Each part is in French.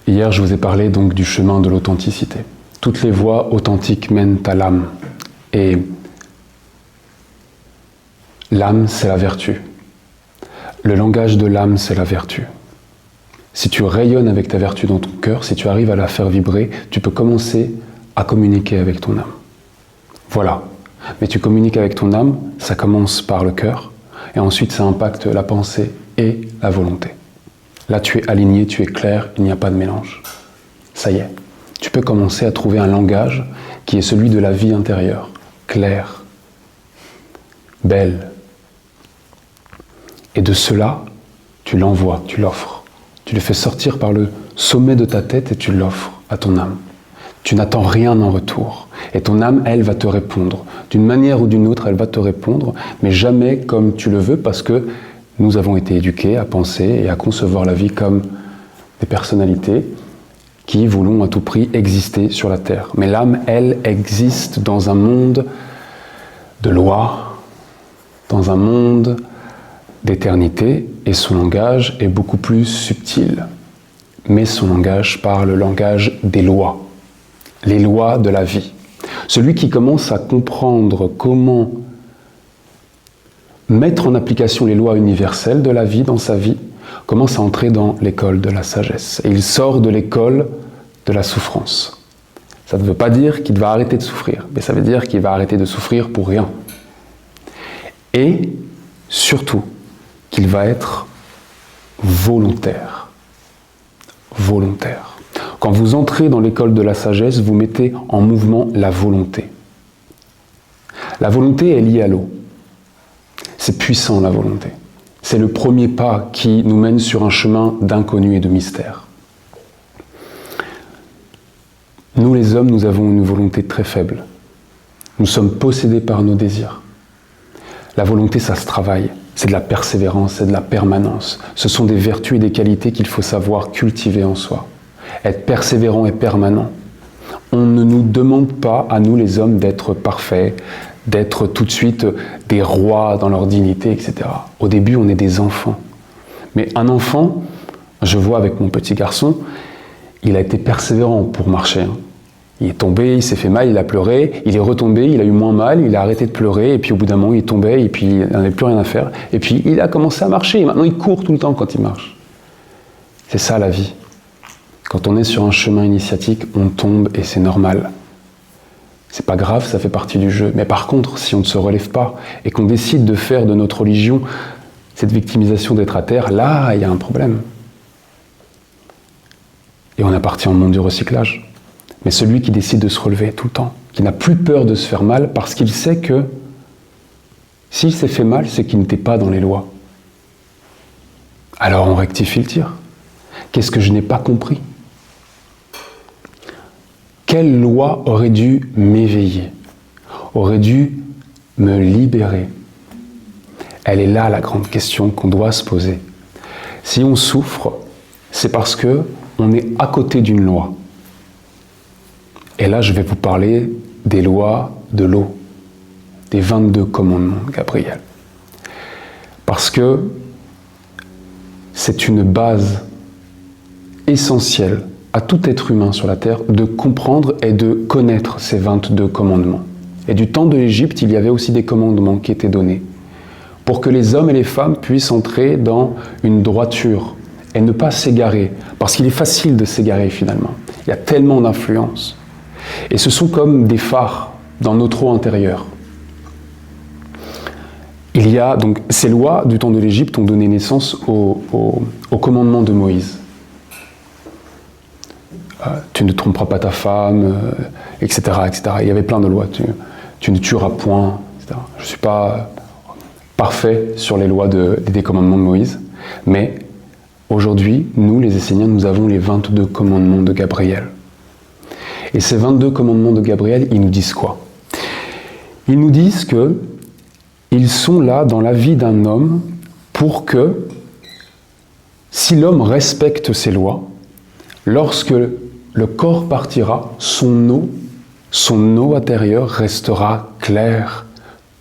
Hier, je vous ai parlé donc du chemin de l'authenticité. Toutes les voies authentiques mènent à l'âme. Et l'âme, c'est la vertu. Le langage de l'âme, c'est la vertu. Si tu rayonnes avec ta vertu dans ton cœur, si tu arrives à la faire vibrer, tu peux commencer à communiquer avec ton âme. Voilà. Mais tu communiques avec ton âme, ça commence par le cœur, et ensuite ça impacte la pensée et la volonté. Là, tu es aligné, tu es clair, il n'y a pas de mélange. Ça y est. Tu peux commencer à trouver un langage qui est celui de la vie intérieure, claire, belle. Et de cela, tu l'envoies, tu l'offres. Tu le fais sortir par le sommet de ta tête et tu l'offres à ton âme. Tu n'attends rien en retour. Et ton âme, elle, va te répondre. D'une manière ou d'une autre, elle va te répondre, mais jamais comme tu le veux, parce que nous avons été éduqués à penser et à concevoir la vie comme des personnalités qui voulons à tout prix exister sur la terre. Mais l'âme, elle, existe dans un monde de lois, dans un monde d'éternité, et son langage est beaucoup plus subtil. Mais son langage parle le langage des lois, les lois de la vie. Celui qui commence à comprendre comment mettre en application les lois universelles de la vie dans sa vie, commence à entrer dans l'école de la sagesse. Et il sort de l'école de la souffrance. Ça ne veut pas dire qu'il va arrêter de souffrir, mais ça veut dire qu'il va arrêter de souffrir pour rien. Et surtout, qu'il va être volontaire. Volontaire. Quand vous entrez dans l'école de la sagesse, vous mettez en mouvement la volonté. La volonté est liée à l'eau. C'est puissant, la volonté. C'est le premier pas qui nous mène sur un chemin d'inconnu et de mystère. Nous, les hommes, nous avons une volonté très faible. Nous sommes possédés par nos désirs. La volonté, ça se travaille. C'est de la persévérance, c'est de la permanence. Ce sont des vertus et des qualités qu'il faut savoir cultiver en soi. Être persévérant et permanent. On ne nous demande pas, à nous les hommes, d'être parfaits, d'être tout de suite des rois dans leur dignité, etc. Au début, on est des enfants. Mais un enfant, je vois avec mon petit garçon, il a été persévérant pour marcher. Il est tombé, il s'est fait mal, il a pleuré, il est retombé, il a eu moins mal, il a arrêté de pleurer, et puis au bout d'un moment, il tombait, et puis il n'avait plus rien à faire. Et puis il a commencé à marcher, et maintenant il court tout le temps quand il marche. C'est ça la vie. Quand on est sur un chemin initiatique, on tombe et c'est normal. C'est pas grave, ça fait partie du jeu. Mais par contre, si on ne se relève pas et qu'on décide de faire de notre religion cette victimisation d'être à terre, là, il y a un problème. Et on appartient au monde du recyclage. Mais celui qui décide de se relever tout le temps, qui n'a plus peur de se faire mal parce qu'il sait que s'il s'est fait mal, c'est qu'il n'était pas dans les lois. Alors on rectifie le tir. Qu'est-ce que je n'ai pas compris ? Quelle loi aurait dû m'éveiller, aurait dû me libérer ? Elle est là la grande question qu'on doit se poser. Si on souffre, c'est parce qu'on est à côté d'une loi. Et là, je vais vous parler des lois de l'eau, des 22 commandements de Gabriel. Parce que c'est une base essentielle à tout être humain sur la terre de comprendre et de connaître ces 22 commandements. Et du temps de l'Égypte, il y avait aussi des commandements qui étaient donnés pour que les hommes et les femmes puissent entrer dans une droiture et ne pas s'égarer. Parce qu'il est facile de s'égarer finalement. Il y a tellement d'influence. Et ce sont comme des phares dans notre eau intérieure. Il y a donc ces lois du temps de l'Égypte ont donné naissance au commandement de Moïse. Tu ne tromperas pas ta femme, etc., etc. Il y avait plein de lois. Tu ne tueras point, etc. Je ne suis pas parfait sur les lois des commandements de Moïse, mais aujourd'hui, nous, les Esséniens, nous avons les 22 commandements de Gabriel. Et ces 22 commandements de Gabriel, ils nous disent quoi ? Ils nous disent qu'ils sont là dans la vie d'un homme pour que, si l'homme respecte ces lois, lorsque le corps partira, son eau intérieure restera claire,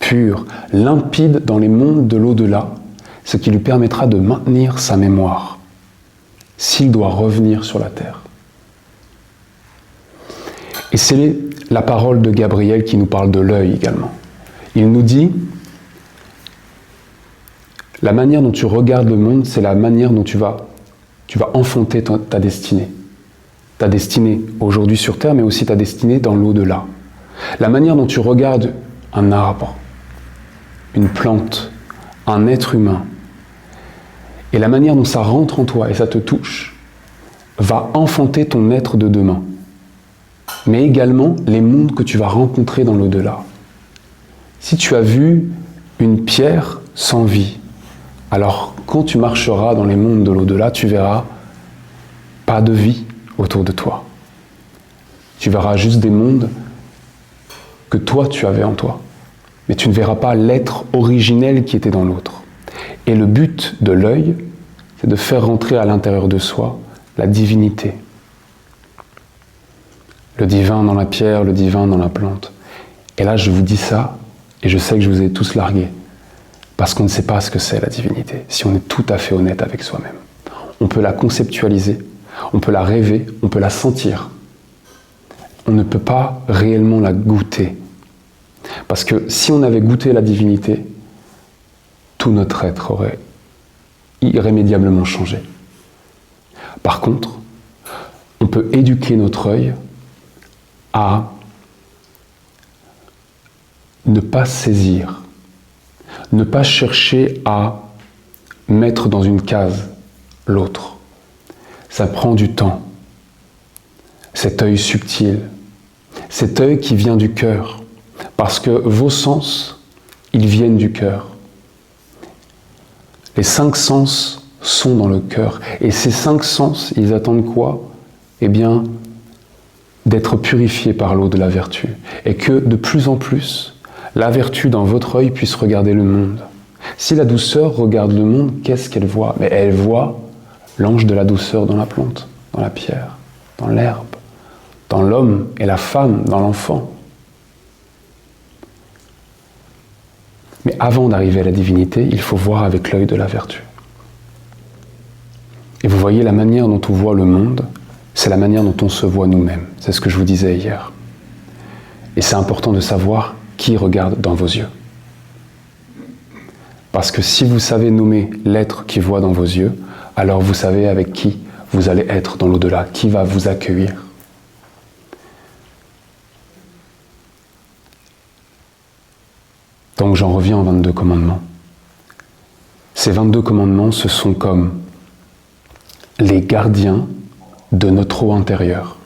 pure, limpide dans les mondes de l'au-delà, ce qui lui permettra de maintenir sa mémoire, s'il doit revenir sur la terre. Et c'est la parole de Gabriel qui nous parle de l'œil également. Il nous dit, la manière dont tu regardes le monde, c'est la manière dont tu vas enfanter ta destinée. Ta destinée aujourd'hui sur Terre, mais aussi ta destinée dans l'au-delà. La manière dont tu regardes un arbre, une plante, un être humain, et la manière dont ça rentre en toi et ça te touche, va enfanter ton être de demain. Mais également les mondes que tu vas rencontrer dans l'au-delà. Si tu as vu une pierre sans vie, alors quand tu marcheras dans les mondes de l'au-delà, tu verras pas de vie autour de toi. Tu verras juste des mondes que toi tu avais en toi. Mais tu ne verras pas l'être originel qui était dans l'autre. Et le but de l'œil, c'est de faire rentrer à l'intérieur de soi la divinité. Le divin dans la pierre, le divin dans la plante. Et là, je vous dis ça, et je sais que je vous ai tous largués, parce qu'on ne sait pas ce que c'est la divinité, si on est tout à fait honnête avec soi-même. On peut la conceptualiser, on peut la rêver, on peut la sentir. On ne peut pas réellement la goûter. Parce que si on avait goûté la divinité, tout notre être aurait irrémédiablement changé. Par contre, on peut éduquer notre œil à ne pas saisir, ne pas chercher à mettre dans une case l'autre. Ça prend du temps. Cet œil subtil, cet œil qui vient du cœur, parce que vos sens, ils viennent du cœur. Les 5 sens sont dans le cœur. Et ces 5 sens, ils attendent quoi? Eh bien, d'être purifiés par l'eau de la vertu. Et que de plus en plus, la vertu dans votre œil puisse regarder le monde. Si la douceur regarde le monde, qu'est-ce qu'elle voit? Mais elle voit l'ange de la douceur dans la plante, dans la pierre, dans l'herbe, dans l'homme et la femme, dans l'enfant. Mais avant d'arriver à la divinité, il faut voir avec l'œil de la vertu. Et vous voyez, la manière dont on voit le monde, c'est la manière dont on se voit nous-mêmes. C'est ce que je vous disais hier. Et c'est important de savoir qui regarde dans vos yeux. Parce que si vous savez nommer l'être qui voit dans vos yeux, alors vous savez avec qui vous allez être dans l'au-delà, qui va vous accueillir. Donc j'en reviens aux 22 commandements. Ces 22 commandements, ce sont comme les gardiens de notre eau intérieure.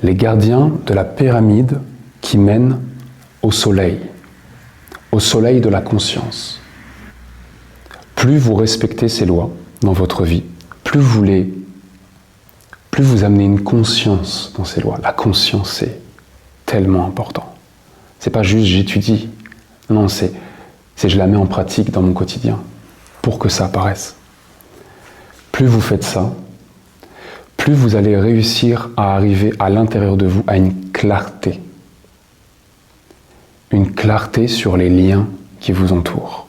Les gardiens de la pyramide qui mène au soleil de la conscience. Plus vous respectez ces lois dans votre vie, plus vous amenez une conscience dans ces lois. La conscience, c'est tellement important. C'est pas juste j'étudie, non, c'est je la mets en pratique dans mon quotidien pour que ça apparaisse. Plus vous faites ça, plus vous allez réussir à arriver à l'intérieur de vous à une clarté sur les liens qui vous entourent.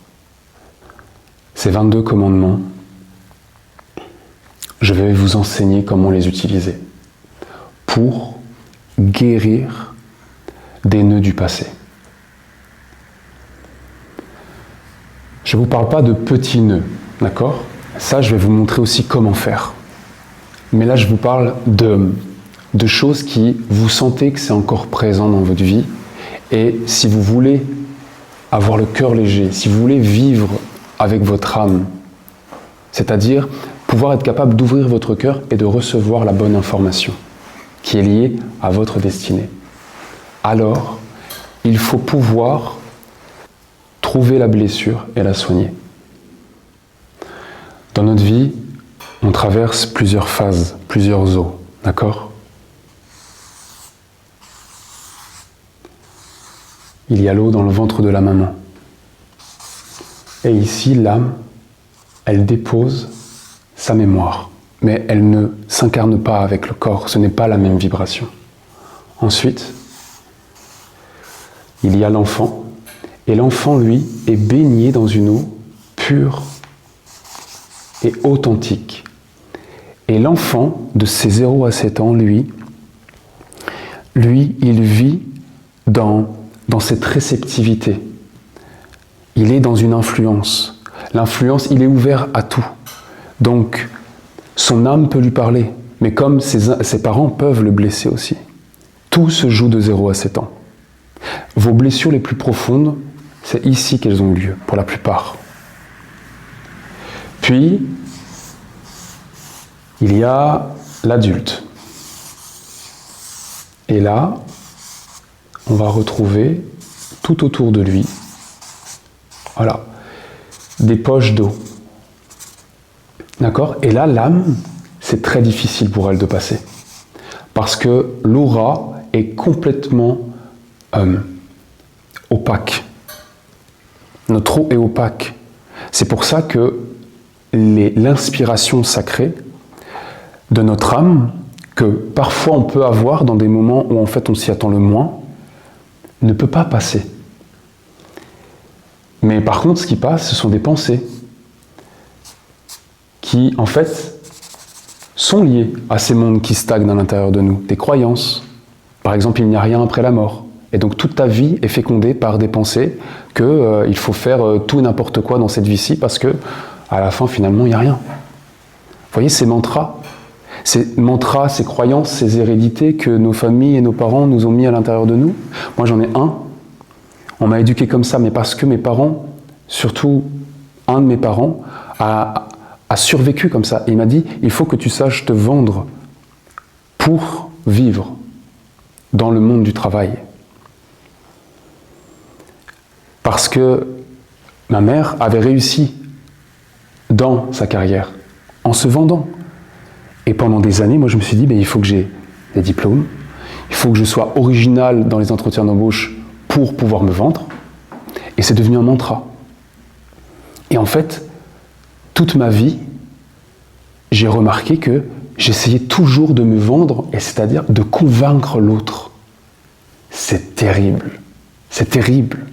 Ces 22 commandements, je vais vous enseigner comment les utiliser pour guérir des nœuds du passé. Je ne vous parle pas de petits nœuds, d'accord? Ça, je vais vous montrer aussi comment faire. Mais là, je vous parle de choses qui vous sentez que c'est encore présent dans votre vie. Et si vous voulez avoir le cœur léger, si vous voulez vivre avec votre âme, c'est-à-dire pouvoir être capable d'ouvrir votre cœur et de recevoir la bonne information qui est liée à votre destinée, alors il faut pouvoir trouver la blessure et la soigner. Dans notre vie, on traverse plusieurs phases, plusieurs eaux, d'accord? Il y a l'eau dans le ventre de la maman. Et ici, l'âme, elle dépose sa mémoire, mais elle ne s'incarne pas avec le corps, ce n'est pas la même vibration. Ensuite, il y a l'enfant, et l'enfant, lui, est baigné dans une eau pure et authentique. Et l'enfant, de ses 0 à 7 ans, lui, lui, il vit dans cette réceptivité. Il est dans une influence. L'influence, il est ouvert à tout. Donc, son âme peut lui parler, mais comme ses parents peuvent le blesser aussi. Tout se joue de 0 à 7 ans. Vos blessures les plus profondes, c'est ici qu'elles ont eu lieu, pour la plupart. Puis, il y a l'adulte. Et là, on va retrouver tout autour de lui, voilà, des poches d'eau. D'accord ? Et là, l'âme, c'est très difficile pour elle de passer. Parce que l'aura est complètement opaque. Notre eau est opaque. C'est pour ça que l'inspiration sacrée de notre âme, que parfois on peut avoir dans des moments où en fait on s'y attend le moins, ne peut pas passer. Mais par contre, ce qui passe, ce sont des pensées qui, en fait, sont liées à ces mondes qui stagnent à l'intérieur de nous, des croyances. Par exemple, il n'y a rien après la mort. Et donc toute ta vie est fécondée par des pensées qu'il faut faire tout et n'importe quoi dans cette vie-ci parce que à la fin, finalement, il n'y a rien. Vous voyez, ces mantras, ces croyances, ces hérédités que nos familles et nos parents nous ont mis à l'intérieur de nous. Moi, j'en ai un. On m'a éduqué comme ça, mais parce que mes parents, surtout un de mes parents, a survécu comme ça. Et il m'a dit, il faut que tu saches te vendre pour vivre dans le monde du travail. Parce que ma mère avait réussi dans sa carrière, en se vendant. Et pendant des années, moi je me suis dit, il faut que j'ai des diplômes, il faut que je sois original dans les entretiens d'embauche pour pouvoir me vendre. Et c'est devenu un mantra. Et en fait, toute ma vie, j'ai remarqué que j'essayais toujours de me vendre, et c'est-à-dire de convaincre l'autre. C'est terrible. C'est terrible.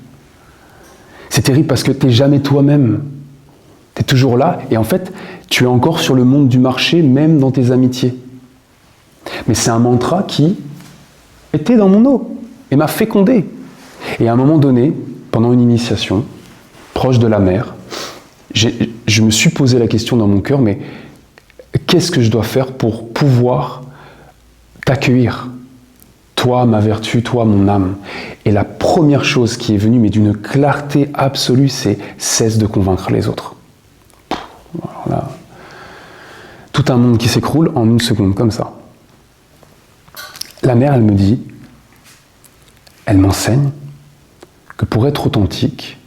C'est terrible parce que tu n'es jamais toi-même. Tu es toujours là, et en fait, tu es encore sur le monde du marché, même dans tes amitiés. Mais c'est un mantra qui était dans mon eau, et m'a fécondé. Et à un moment donné, pendant une initiation, proche de la mer, je me suis posé la question dans mon cœur, mais qu'est-ce que je dois faire pour pouvoir t'accueillir ? Toi, ma vertu, toi, mon âme. Et la première chose qui est venue, mais d'une clarté absolue, c'est cesse de convaincre les autres. Voilà. Tout un monde qui s'écroule en une seconde, comme ça. La mère, elle me dit, elle m'enseigne que pour être authentique,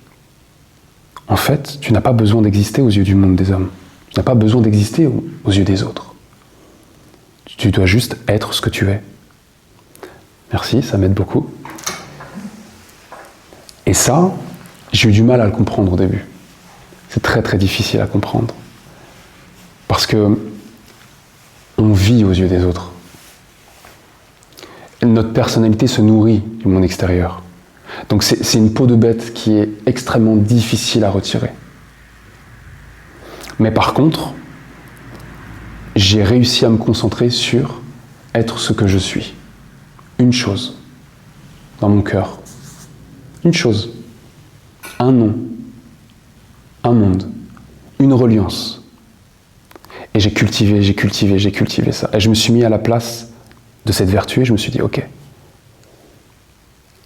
en fait, tu n'as pas besoin d'exister aux yeux du monde des hommes. Tu n'as pas besoin d'exister aux yeux des autres. Tu dois juste être ce que tu es. Merci, ça m'aide beaucoup. Et ça, j'ai eu du mal à le comprendre au début. C'est très très difficile à comprendre. Parce que on vit aux yeux des autres. Et notre personnalité se nourrit du monde extérieur. Donc c'est une peau de bête qui est extrêmement difficile à retirer. Mais par contre, j'ai réussi à me concentrer sur être ce que je suis. Une chose, dans mon cœur. Une chose. Un nom. Un monde. Une reliance. Et j'ai cultivé ça. Et je me suis mis à la place de cette vertu et je me suis dit, ok,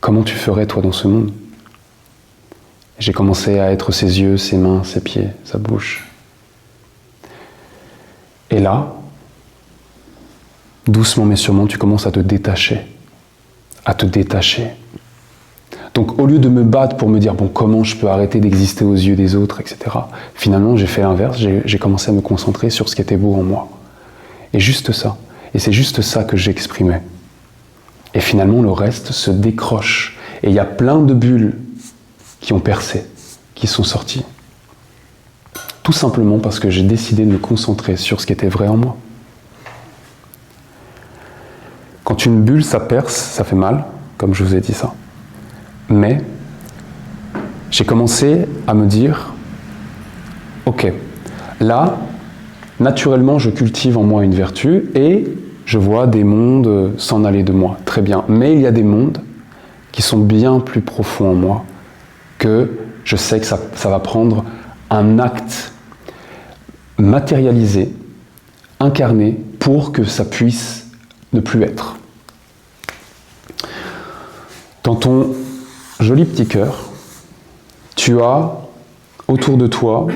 comment tu ferais toi dans ce monde ? Et j'ai commencé à être ses yeux, ses mains, ses pieds, sa bouche. Et là, doucement mais sûrement, tu commences à te détacher. À te détacher. Donc au lieu de me battre pour me dire, bon, comment je peux arrêter d'exister aux yeux des autres, etc., finalement j'ai fait l'inverse, j'ai commencé à me concentrer sur ce qui était beau en moi. Et juste ça. Et c'est juste ça que j'exprimais. Et finalement le reste se décroche. Et il y a plein de bulles qui ont percé, qui sont sorties. Tout simplement parce que j'ai décidé de me concentrer sur ce qui était vrai en moi. Quand une bulle, ça perce, ça fait mal, comme je vous ai dit ça. Mais j'ai commencé à me dire, ok, là, naturellement, je cultive en moi une vertu et je vois des mondes s'en aller de moi, très bien. Mais il y a des mondes qui sont bien plus profonds en moi, que je sais que ça va prendre un acte matérialisé, incarné, pour que ça puisse ne plus être. Dans ton joli petit cœur, tu as autour de toi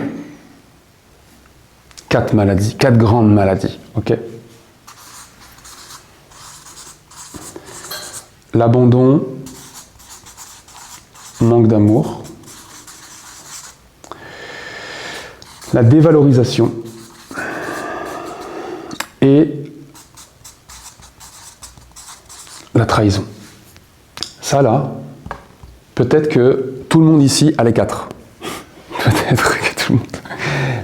4 maladies, 4 grandes maladies, ok ? L'abandon, manque d'amour, la dévalorisation et la trahison. Ça là, peut-être que tout le monde ici a les 4. Peut-être que tout le monde.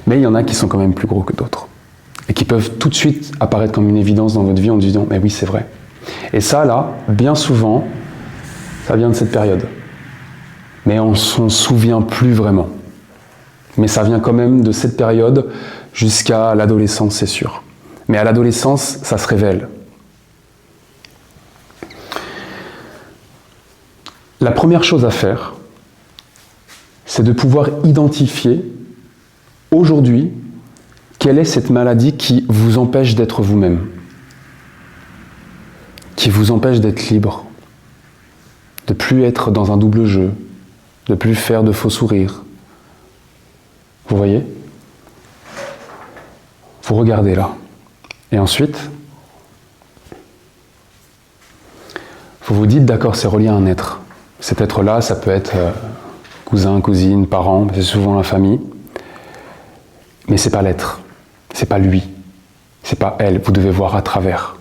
Mais il y en a qui sont quand même plus gros que d'autres. Et qui peuvent tout de suite apparaître comme une évidence dans votre vie en disant « mais oui, c'est vrai ». Et ça là, bien souvent, ça vient de cette période. Mais on ne s'en souvient plus vraiment. Mais ça vient quand même de cette période jusqu'à l'adolescence, c'est sûr. Mais à l'adolescence, ça se révèle. La première chose à faire, c'est de pouvoir identifier aujourd'hui quelle est cette maladie qui vous empêche d'être vous-même, qui vous empêche d'être libre, de plus être dans un double jeu, de plus faire de faux sourires. Vous voyez ? Vous regardez là. Et ensuite, vous vous dites, d'accord, c'est relié à un être. Cet être-là, ça peut être cousin, cousine, parent, c'est souvent la famille. Mais c'est pas l'être, c'est pas lui, c'est pas elle, vous devez voir à travers.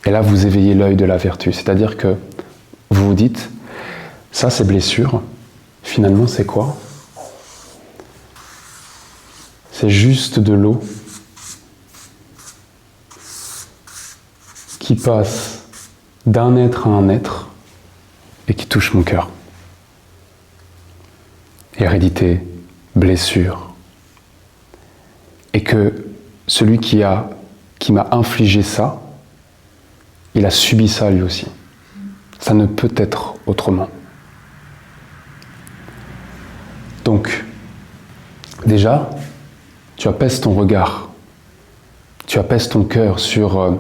Et là, vous éveillez l'œil de la vertu, c'est-à-dire que vous vous dites, ça, ces blessures, finalement, c'est quoi ? C'est juste de l'eau qui passe d'un être à un être et qui touche mon cœur. Hérédité, blessure. Et que celui qui m'a infligé ça, il a subi ça lui aussi. Ça ne peut être autrement. Donc, déjà, tu apaises ton regard, tu apaises ton cœur sur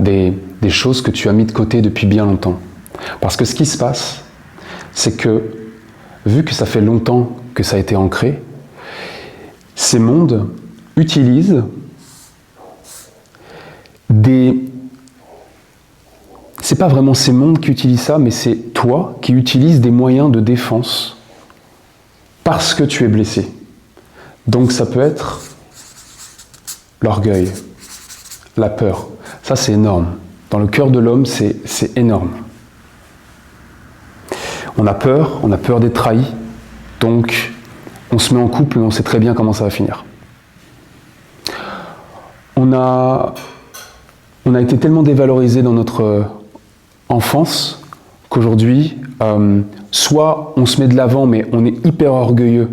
des choses que tu as mis de côté depuis bien longtemps. Parce que ce qui se passe, c'est que, vu que ça fait longtemps que ça a été ancré, ces mondes utilisent c'est pas vraiment ces mondes qui utilisent ça, mais c'est toi qui utilises des moyens de défense parce que tu es blessé. Donc ça peut être l'orgueil, la peur. Ça, c'est énorme. Dans le cœur de l'homme, c'est énorme. On a peur d'être trahi, donc on se met en couple, mais on sait très bien comment ça va finir. On a été tellement dévalorisé dans notre enfance qu'aujourd'hui, soit on se met de l'avant, mais on est hyper orgueilleux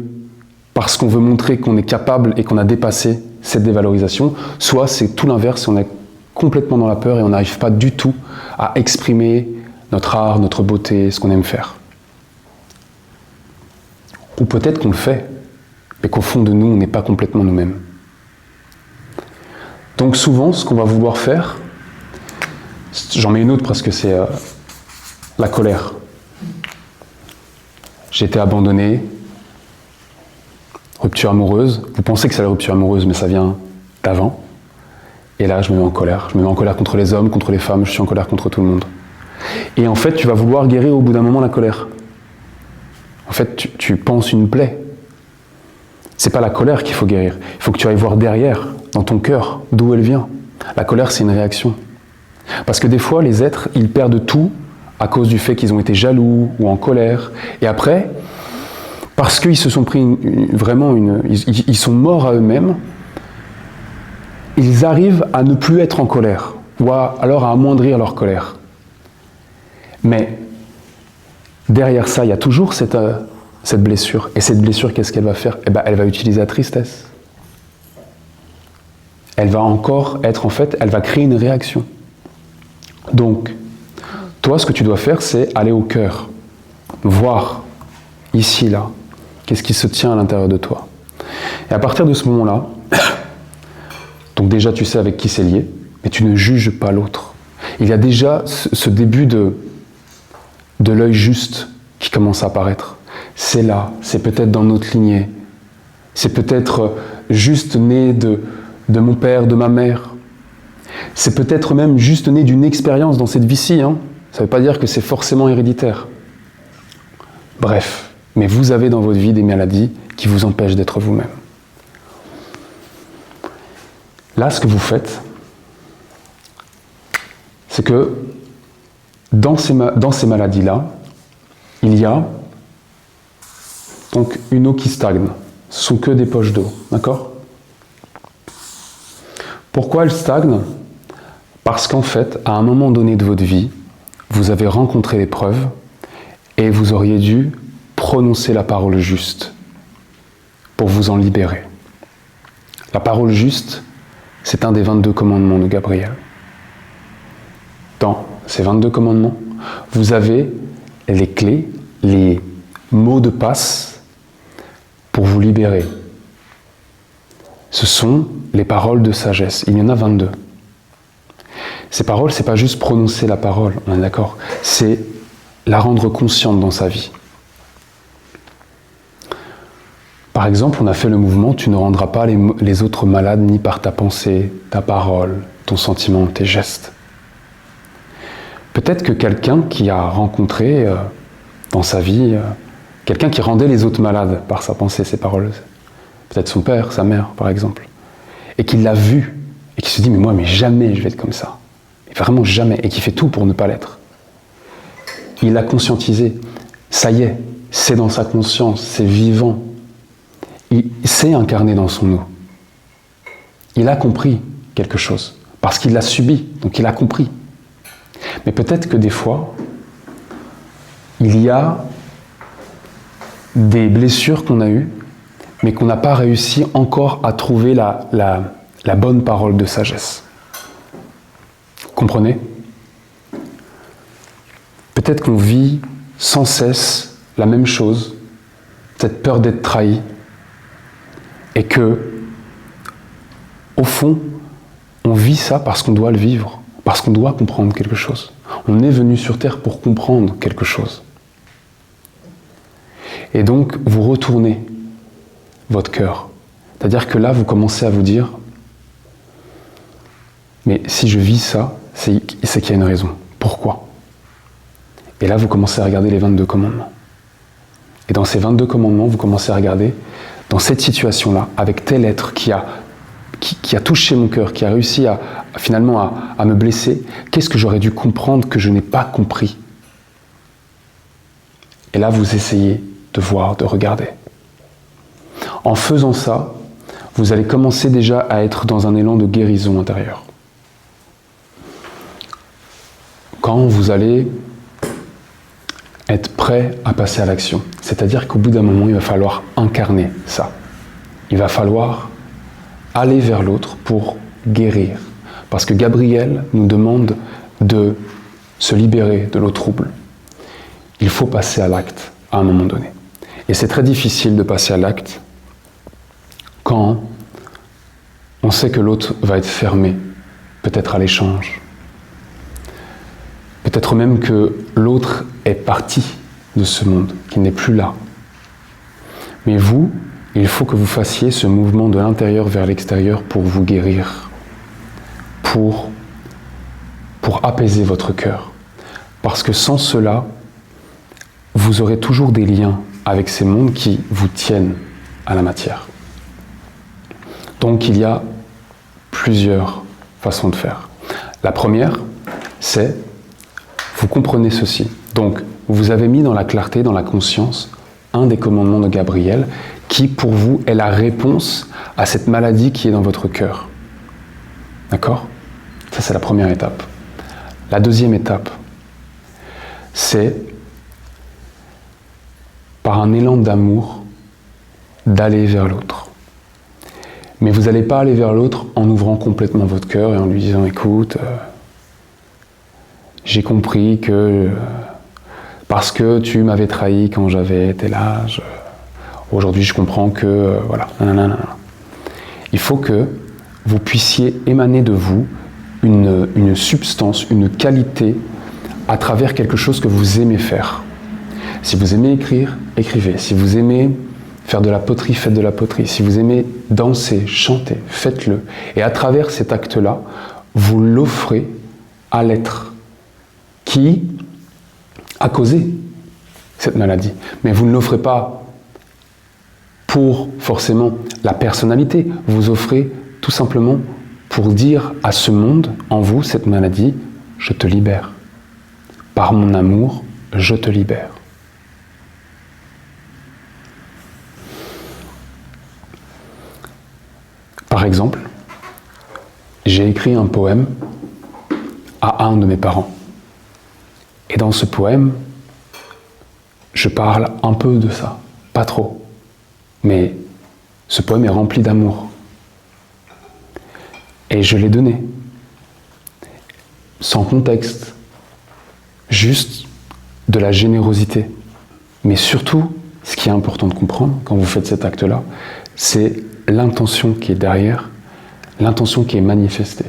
parce qu'on veut montrer qu'on est capable et qu'on a dépassé cette dévalorisation, soit c'est tout l'inverse, on est complètement dans la peur et on n'arrive pas du tout à exprimer notre art, notre beauté, ce qu'on aime faire. Ou peut-être qu'on le fait, mais qu'au fond de nous, on n'est pas complètement nous-mêmes. Donc souvent, ce qu'on va vouloir faire, j'en mets une autre parce que c'est la colère. J'ai été abandonné, rupture amoureuse. Vous pensez que c'est la rupture amoureuse, mais ça vient d'avant. Et là, je me mets en colère. Je me mets en colère contre les hommes, contre les femmes, je suis en colère contre tout le monde. Et en fait, tu vas vouloir guérir au bout d'un moment la colère. En fait, tu penses une plaie. C'est pas la colère qu'il faut guérir. Il faut que tu ailles voir derrière, dans ton cœur, d'où elle vient. La colère, c'est une réaction. Parce que des fois, les êtres, ils perdent tout à cause du fait qu'ils ont été jaloux ou en colère. Et après, parce qu'ils se sont pris ils sont morts à eux-mêmes, ils arrivent à ne plus être en colère, ou alors à amoindrir leur colère. Mais derrière ça, il y a toujours cette blessure. Et cette blessure, qu'est-ce qu'elle va faire ? Eh bien, elle va utiliser la tristesse. elle va encore être, en fait, elle va créer une réaction. Donc, toi, ce que tu dois faire, c'est aller au cœur, voir, ici, là, qu'est-ce qui se tient à l'intérieur de toi. Et à partir de ce moment-là, donc déjà, tu sais avec qui c'est lié, mais tu ne juges pas l'autre. Il y a déjà ce début de l'œil juste qui commence à apparaître. C'est là, c'est peut-être dans notre lignée, c'est peut-être juste né de mon père, de ma mère. C'est peut-être même juste né d'une expérience dans cette vie-ci. Ça ne veut pas dire que c'est forcément héréditaire. Bref, mais vous avez dans votre vie des maladies qui vous empêchent d'être vous-même. Là, ce que vous faites, c'est que dans ces maladies-là, il y a donc une eau qui stagne. Ce sont que des poches d'eau, d'accord ? Pourquoi elle stagne ? Parce qu'en fait, à un moment donné de votre vie, vous avez rencontré l'épreuve et vous auriez dû prononcer la parole juste pour vous en libérer. La parole juste, c'est un des 22 commandements de Gabriel. Dans ces 22 commandements, vous avez les clés, les mots de passe pour vous libérer. Ce sont les paroles de sagesse. Il y en a 22. Ces paroles, c'est pas juste prononcer la parole, on est d'accord, c'est la rendre consciente dans sa vie. Par exemple, on a fait le mouvement « Tu ne rendras pas les autres malades ni par ta pensée, ta parole, ton sentiment, tes gestes ». Peut-être que quelqu'un qui a rencontré dans sa vie, quelqu'un qui rendait les autres malades par sa pensée, ses paroles, peut-être son père, sa mère, par exemple, et qui l'a vu, et qui se dit « mais jamais je vais être comme ça ». Vraiment jamais, et qui fait tout pour ne pas l'être. Il l'a conscientisé, ça y est, c'est dans sa conscience, c'est vivant. Il s'est incarné dans son eau. Il a compris quelque chose, parce qu'il l'a subi, donc il a compris. Mais peut-être que des fois, il y a des blessures qu'on a eues, mais qu'on n'a pas réussi encore à trouver la bonne parole de sagesse. Comprenez ? Peut-être qu'on vit sans cesse la même chose, cette peur d'être trahi, et que, au fond, on vit ça parce qu'on doit le vivre, parce qu'on doit comprendre quelque chose. On est venu sur Terre pour comprendre quelque chose. Et donc, vous retournez votre cœur. C'est-à-dire que là, vous commencez à vous dire « Mais si je vis ça, c'est qu'il y a une raison. Pourquoi ?» Et là, vous commencez à regarder les 22 commandements. Et dans ces 22 commandements, vous commencez à regarder, dans cette situation-là, avec tel être qui a touché mon cœur, qui a réussi finalement à me blesser, qu'est-ce que j'aurais dû comprendre que je n'ai pas compris ? Et là, vous essayez de voir, de regarder. En faisant ça, vous allez commencer déjà à être dans un élan de guérison intérieure. Quand vous allez être prêt à passer à l'action, c'est-à-dire qu'au bout d'un moment, il va falloir incarner ça. Il va falloir aller vers l'autre pour guérir. Parce que Gabriel nous demande de se libérer de l'eau trouble. Il faut passer à l'acte à un moment donné. Et c'est très difficile de passer à l'acte quand on sait que l'autre va être fermé, peut-être à l'échange. Peut-être même que l'autre est parti de ce monde, qu'il n'est plus là. Mais vous, il faut que vous fassiez ce mouvement de l'intérieur vers l'extérieur pour vous guérir, pour apaiser votre cœur. Parce que sans cela, vous aurez toujours des liens avec ces mondes qui vous tiennent à la matière. Donc il y a plusieurs façons de faire. La première, c'est, vous comprenez ceci. Donc, vous avez mis dans la clarté, dans la conscience, un des commandements de Gabriel qui, pour vous, est la réponse à cette maladie qui est dans votre cœur. D'accord ? Ça, c'est la première étape. La deuxième étape, c'est, par un élan d'amour, d'aller vers l'autre. Mais vous n'allez pas aller vers l'autre en ouvrant complètement votre cœur et en lui disant « Écoute, j'ai compris que parce que tu m'avais trahi quand j'avais tel âge, aujourd'hui je comprends que... voilà. » Il faut que vous puissiez émaner de vous une substance, une qualité à travers quelque chose que vous aimez faire. Si vous aimez écrire, écrivez. Si vous aimez faire de la poterie, faites de la poterie. Si vous aimez danser, chanter, faites-le. Et à travers cet acte-là, vous l'offrez à l'être qui a causé cette maladie. Mais vous ne l'offrez pas pour forcément la personnalité. Vous offrez tout simplement pour dire à ce monde, en vous, cette maladie, je te libère. Par mon amour, je te libère. Par exemple, j'ai écrit un poème à un de mes parents. Et dans ce poème, je parle un peu de ça, pas trop. Mais ce poème est rempli d'amour. Et je l'ai donné, sans contexte, juste de la générosité. Mais surtout, ce qui est important de comprendre quand vous faites cet acte-là, c'est l'intention qui est derrière, l'intention qui est manifestée.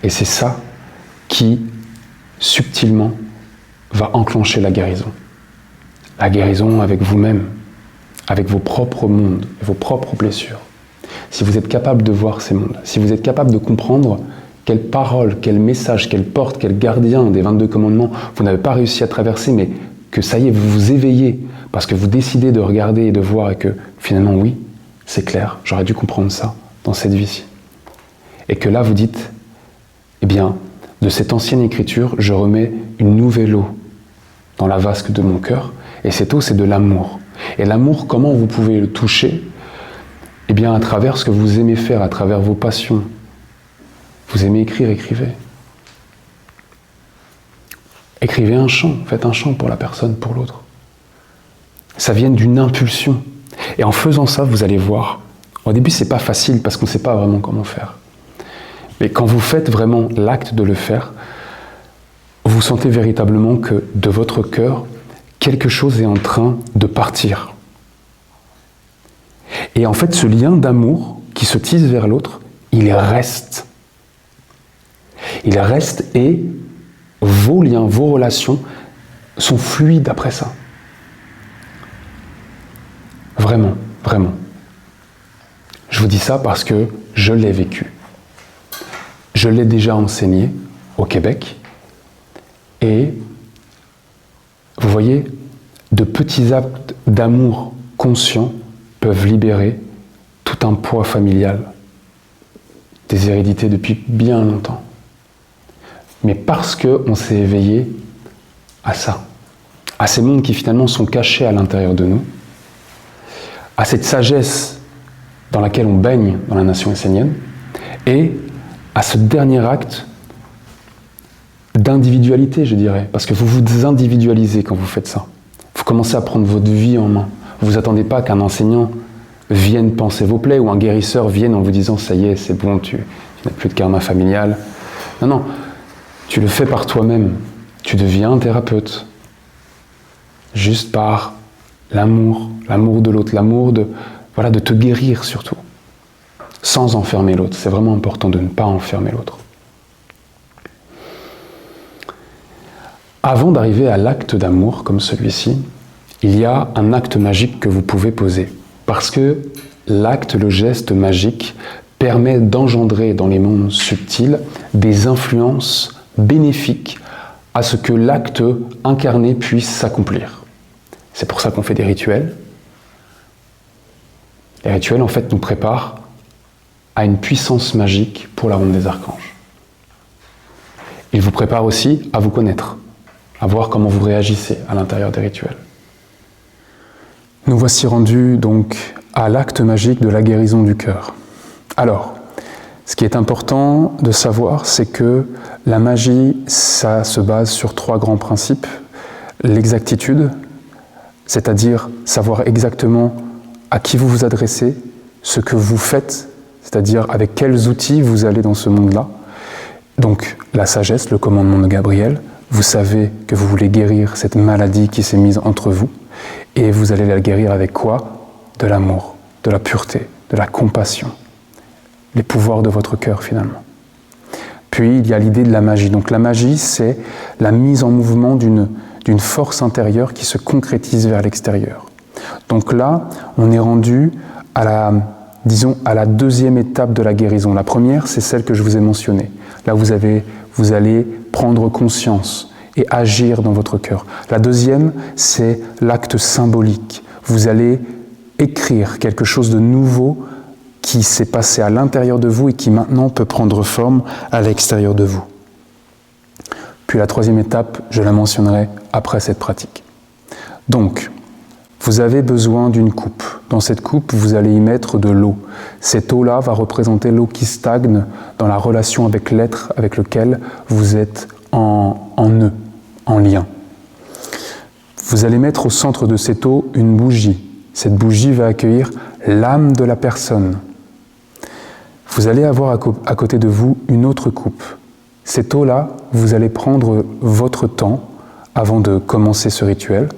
Et c'est ça qui, subtilement, va enclencher la guérison. La guérison avec vous-même, avec vos propres mondes, vos propres blessures. Si vous êtes capable de voir ces mondes, si vous êtes capable de comprendre quelle parole, quel message, quelle porte, quel gardien des 22 commandements vous n'avez pas réussi à traverser, mais que ça y est, vous vous éveillez parce que vous décidez de regarder et de voir et que finalement, oui, c'est clair, j'aurais dû comprendre ça dans cette vie-ci. Et que là, vous dites, eh bien, de cette ancienne écriture, je remets une nouvelle eau dans la vasque de mon cœur. Et cette eau, c'est de l'amour. Et l'amour, comment vous pouvez le toucher? Eh bien, à travers ce que vous aimez faire, à travers vos passions. Vous aimez écrire, écrivez. Écrivez un chant, faites un chant pour la personne, pour l'autre. Ça vient d'une impulsion. Et en faisant ça, vous allez voir, au début, c'est pas facile parce qu'on ne sait pas vraiment comment faire. Mais quand vous faites vraiment l'acte de le faire, vous sentez véritablement que de votre cœur, quelque chose est en train de partir. Et en fait, ce lien d'amour qui se tisse vers l'autre, il reste. Il reste et vos liens, vos relations sont fluides après ça. Vraiment, vraiment. Je vous dis ça parce que je l'ai vécu. Je l'ai déjà enseigné au Québec. Et vous voyez, de petits actes d'amour conscient peuvent libérer tout un poids familial, des hérédités depuis bien longtemps. Mais parce qu'on s'est éveillé à ça, à ces mondes qui finalement sont cachés à l'intérieur de nous, à cette sagesse dans laquelle on baigne dans la nation essénienne, et à ce dernier acte d'individualité, je dirais, parce que vous vous individualisez quand vous faites ça. Vous commencez à prendre votre vie en main. Vous vous attendez pas qu'un enseignant vienne panser vos plaies ou un guérisseur vienne en vous disant « ça y est, c'est bon, tu n'as plus de karma familial ». Non, non, tu le fais par toi-même. Tu deviens un thérapeute. Juste par l'amour de l'autre, l'amour de te guérir surtout. Sans enfermer l'autre. C'est vraiment important de ne pas enfermer l'autre. Avant d'arriver à l'acte d'amour comme celui-ci, il y a un acte magique que vous pouvez poser. Parce que l'acte, le geste magique, permet d'engendrer dans les mondes subtils des influences bénéfiques à ce que l'acte incarné puisse s'accomplir. C'est pour ça qu'on fait des rituels. Les rituels, en fait, nous préparent à une puissance magique pour la ronde des archanges. Ils vous préparent aussi à vous connaître, à voir comment vous réagissez à l'intérieur des rituels. Nous voici rendus donc à l'acte magique de la guérison du cœur. Alors, ce qui est important de savoir, c'est que la magie, ça se base sur 3 grands principes. L'exactitude, c'est-à-dire savoir exactement à qui vous vous adressez, ce que vous faites, c'est-à-dire avec quels outils vous allez dans ce monde-là. Donc la sagesse, le commandement de Gabriel, vous savez que vous voulez guérir cette maladie qui s'est mise entre vous, et vous allez la guérir avec quoi? De l'amour, de la pureté, de la compassion, les pouvoirs de votre cœur finalement. Puis il y a l'idée de la magie. Donc la magie, c'est la mise en mouvement d'une force intérieure qui se concrétise vers l'extérieur. Donc là, on est rendu à la deuxième étape de la guérison. La première, c'est celle que je vous ai mentionnée. Là, vous allez prendre conscience et agir dans votre cœur. La deuxième, c'est l'acte symbolique. Vous allez écrire quelque chose de nouveau qui s'est passé à l'intérieur de vous et qui maintenant peut prendre forme à l'extérieur de vous. Puis la troisième étape, je la mentionnerai après cette pratique. Donc, vous avez besoin d'une coupe. Dans cette coupe, vous allez y mettre de l'eau. Cette eau-là va représenter l'eau qui stagne dans la relation avec l'être avec lequel vous êtes en nœud, en lien. Vous allez mettre au centre de cette eau une bougie. Cette bougie va accueillir l'âme de la personne. Vous allez avoir à côté de vous une autre coupe. Cette eau-là, vous allez prendre votre temps, avant de commencer ce rituel,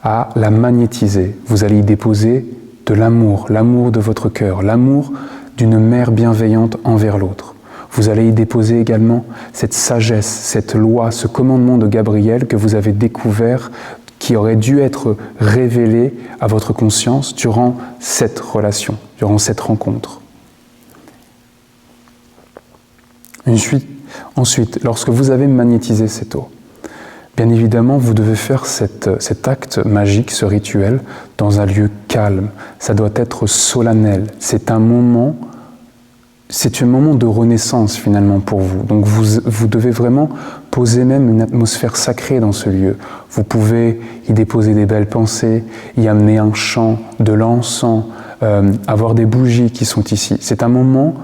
à la magnétiser. Vous allez y déposer de l'amour de votre cœur, l'amour d'une mère bienveillante envers l'autre. Vous allez y déposer également cette sagesse, cette loi, ce commandement de Gabriel que vous avez découvert, qui aurait dû être révélé à votre conscience durant cette relation, durant cette rencontre. Ensuite, lorsque vous avez magnétisé cette eau, bien évidemment, vous devez faire cet acte magique, ce rituel, dans un lieu calme. Ça doit être solennel. C'est un moment de renaissance finalement pour vous. Donc vous devez vraiment poser même une atmosphère sacrée dans ce lieu. Vous pouvez y déposer des belles pensées, y amener un chant, de l'encens, avoir des bougies qui sont ici. C'est un moment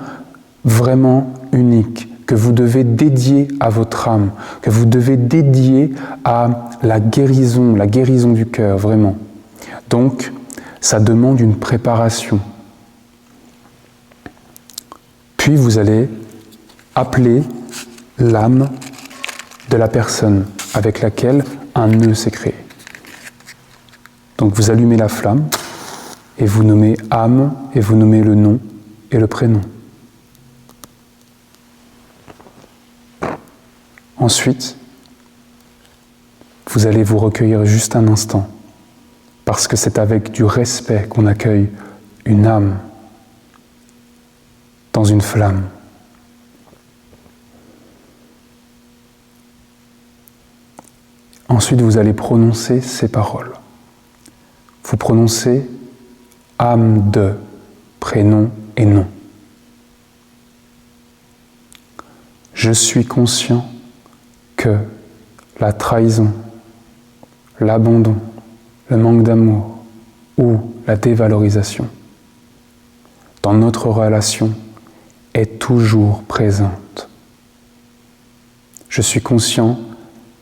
vraiment unique que vous devez dédier à votre âme, que vous devez dédier à la guérison du cœur, vraiment. Donc, ça demande une préparation. Puis vous allez appeler l'âme de la personne avec laquelle un nœud s'est créé. Donc vous allumez la flamme et vous nommez âme et vous nommez le nom et le prénom. Ensuite, vous allez vous recueillir juste un instant, parce que c'est avec du respect qu'on accueille une âme dans une flamme. Ensuite, vous allez prononcer ces paroles. Vous prononcez âme de, prénom et nom. Je suis conscient que la trahison, l'abandon, le manque d'amour ou la dévalorisation dans notre relation est toujours présente. Je suis conscient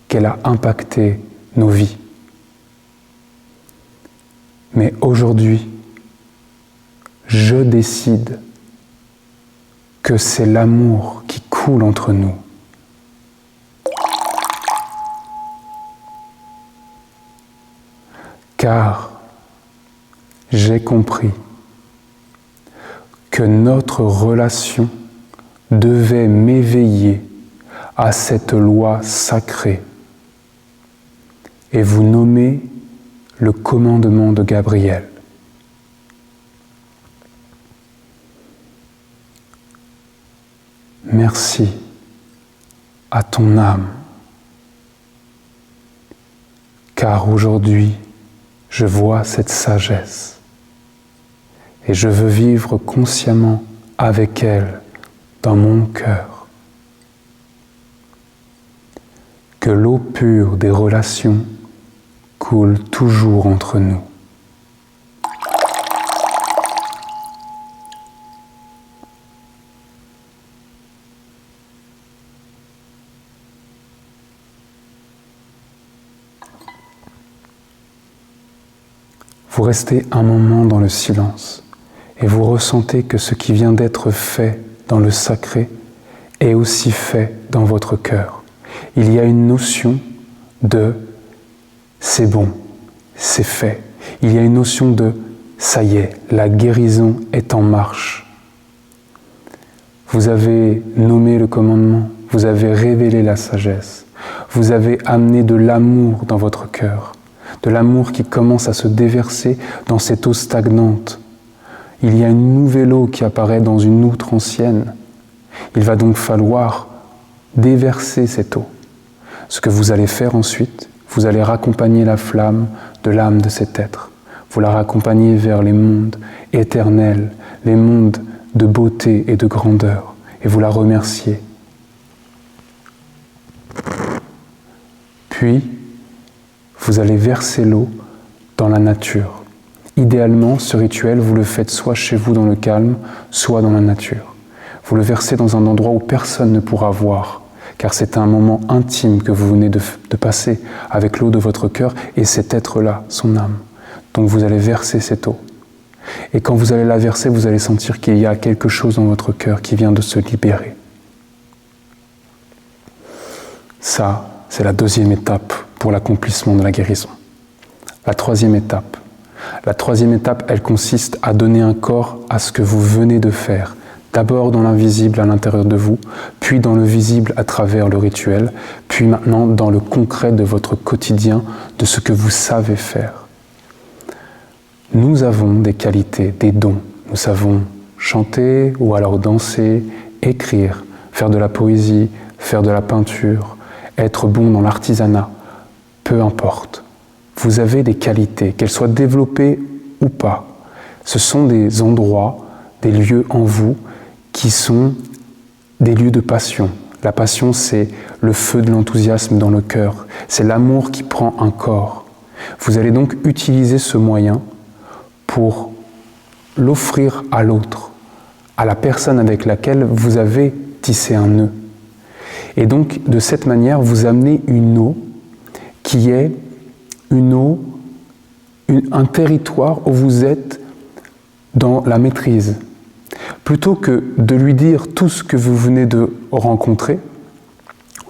qu'elle a impacté nos vies. Mais aujourd'hui, je décide que c'est l'amour qui coule entre nous. Car j'ai compris que notre relation devait m'éveiller à cette loi sacrée et vous nommez le commandement de Gabriel. Merci à ton âme, car aujourd'hui, je vois cette sagesse et je veux vivre consciemment avec elle dans mon cœur. Que l'eau pure des relations coule toujours entre nous. Vous restez un moment dans le silence et vous ressentez que ce qui vient d'être fait dans le sacré est aussi fait dans votre cœur. Il y a une notion de « c'est bon, c'est fait ». Il y a une notion de « ça y est, la guérison est en marche ». Vous avez nommé le commandement, vous avez révélé la sagesse, vous avez amené de l'amour dans votre cœur, de l'amour qui commence à se déverser dans cette eau stagnante. Il y a une nouvelle eau qui apparaît dans une outre ancienne. Il va donc falloir déverser cette eau. Ce que vous allez faire ensuite, vous allez raccompagner la flamme de l'âme de cet être. Vous la raccompagnez vers les mondes éternels, les mondes de beauté et de grandeur, et vous la remerciez. Puis, vous allez verser l'eau dans la nature. Idéalement, ce rituel, vous le faites soit chez vous dans le calme, soit dans la nature. Vous le versez dans un endroit où personne ne pourra voir, car c'est un moment intime que vous venez de passer avec l'eau de votre cœur et cet être-là, son âme. Donc vous allez verser cette eau. Et quand vous allez la verser, vous allez sentir qu'il y a quelque chose dans votre cœur qui vient de se libérer. Ça, c'est la deuxième étape pour l'accomplissement de la guérison. La troisième étape, elle consiste à donner un corps à ce que vous venez de faire, d'abord dans l'invisible à l'intérieur de vous, puis dans le visible à travers le rituel, puis maintenant dans le concret de votre quotidien, de ce que vous savez faire. Nous avons des qualités, des dons. Nous savons chanter ou alors danser, écrire, faire de la poésie, faire de la peinture, être bon dans l'artisanat, peu importe. Vous avez des qualités, qu'elles soient développées ou pas. Ce sont des endroits, des lieux en vous qui sont des lieux de passion. La passion, c'est le feu de l'enthousiasme dans le cœur. C'est l'amour qui prend un corps. Vous allez donc utiliser ce moyen pour l'offrir à l'autre, à la personne avec laquelle vous avez tissé un nœud. Et donc, de cette manière, vous amenez une eau qui est un territoire où vous êtes dans la maîtrise. Plutôt que de lui dire tout ce que vous venez de rencontrer,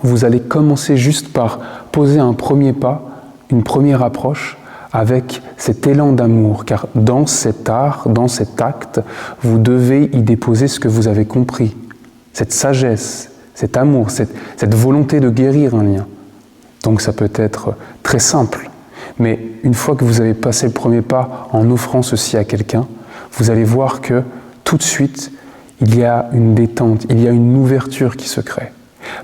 vous allez commencer juste par poser un premier pas, une première approche avec cet élan d'amour, car dans cet art, dans cet acte, vous devez y déposer ce que vous avez compris, cette sagesse, cet amour, cette volonté de guérir un lien. Donc ça peut être très simple, mais une fois que vous avez passé le premier pas en offrant ceci à quelqu'un, vous allez voir que tout de suite, il y a une détente, il y a une ouverture qui se crée.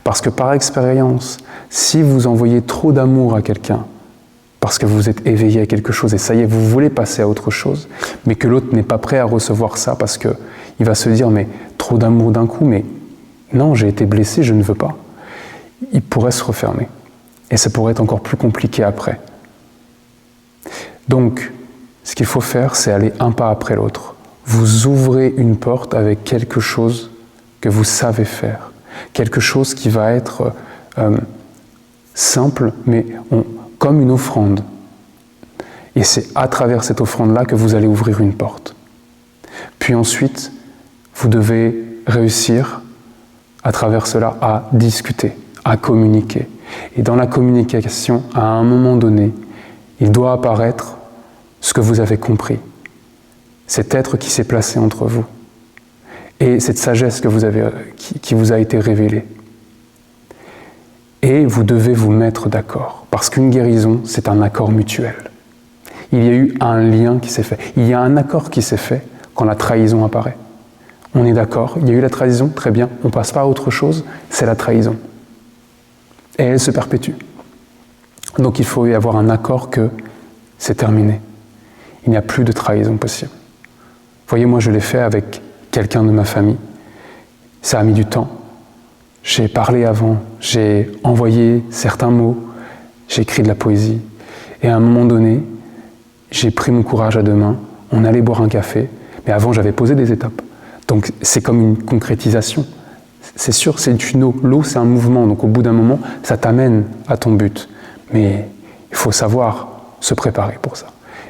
Parce que par expérience, si vous envoyez trop d'amour à quelqu'un, parce que vous êtes éveillé à quelque chose et ça y est, vous voulez passer à autre chose, mais que l'autre n'est pas prêt à recevoir ça parce qu'il va se dire « mais trop d'amour d'un coup, mais non, j'ai été blessé, je ne veux pas », il pourrait se refermer. Et ça pourrait être encore plus compliqué après. Donc, ce qu'il faut faire, c'est aller un pas après l'autre. Vous ouvrez une porte avec quelque chose que vous savez faire. Quelque chose qui va être simple, mais comme une offrande. Et c'est à travers cette offrande-là que vous allez ouvrir une porte. Puis ensuite, vous devez réussir, à travers cela, à discuter, à communiquer. Et dans la communication, à un moment donné, il doit apparaître ce que vous avez compris. Cet être qui s'est placé entre vous. Et cette sagesse qui vous a été révélée. Et vous devez vous mettre d'accord. Parce qu'une guérison, c'est un accord mutuel. Il y a eu un lien qui s'est fait. Il y a un accord qui s'est fait quand la trahison apparaît. On est d'accord, il y a eu la trahison, très bien, on ne passe pas à autre chose, c'est la trahison. Et elle se perpétue. Donc il faut y avoir un accord que c'est terminé. Il n'y a plus de trahison possible. Vous voyez, moi je l'ai fait avec quelqu'un de ma famille. Ça a mis du temps. J'ai parlé avant, j'ai envoyé certains mots, j'ai écrit de la poésie. Et à un moment donné, j'ai pris mon courage à deux mains, on allait boire un café, mais avant j'avais posé des étapes. Donc c'est comme une concrétisation. C'est sûr, c'est une eau. L'eau, c'est un mouvement, donc au bout d'un moment, ça t'amène à ton but. Mais il faut savoir se préparer pour ça.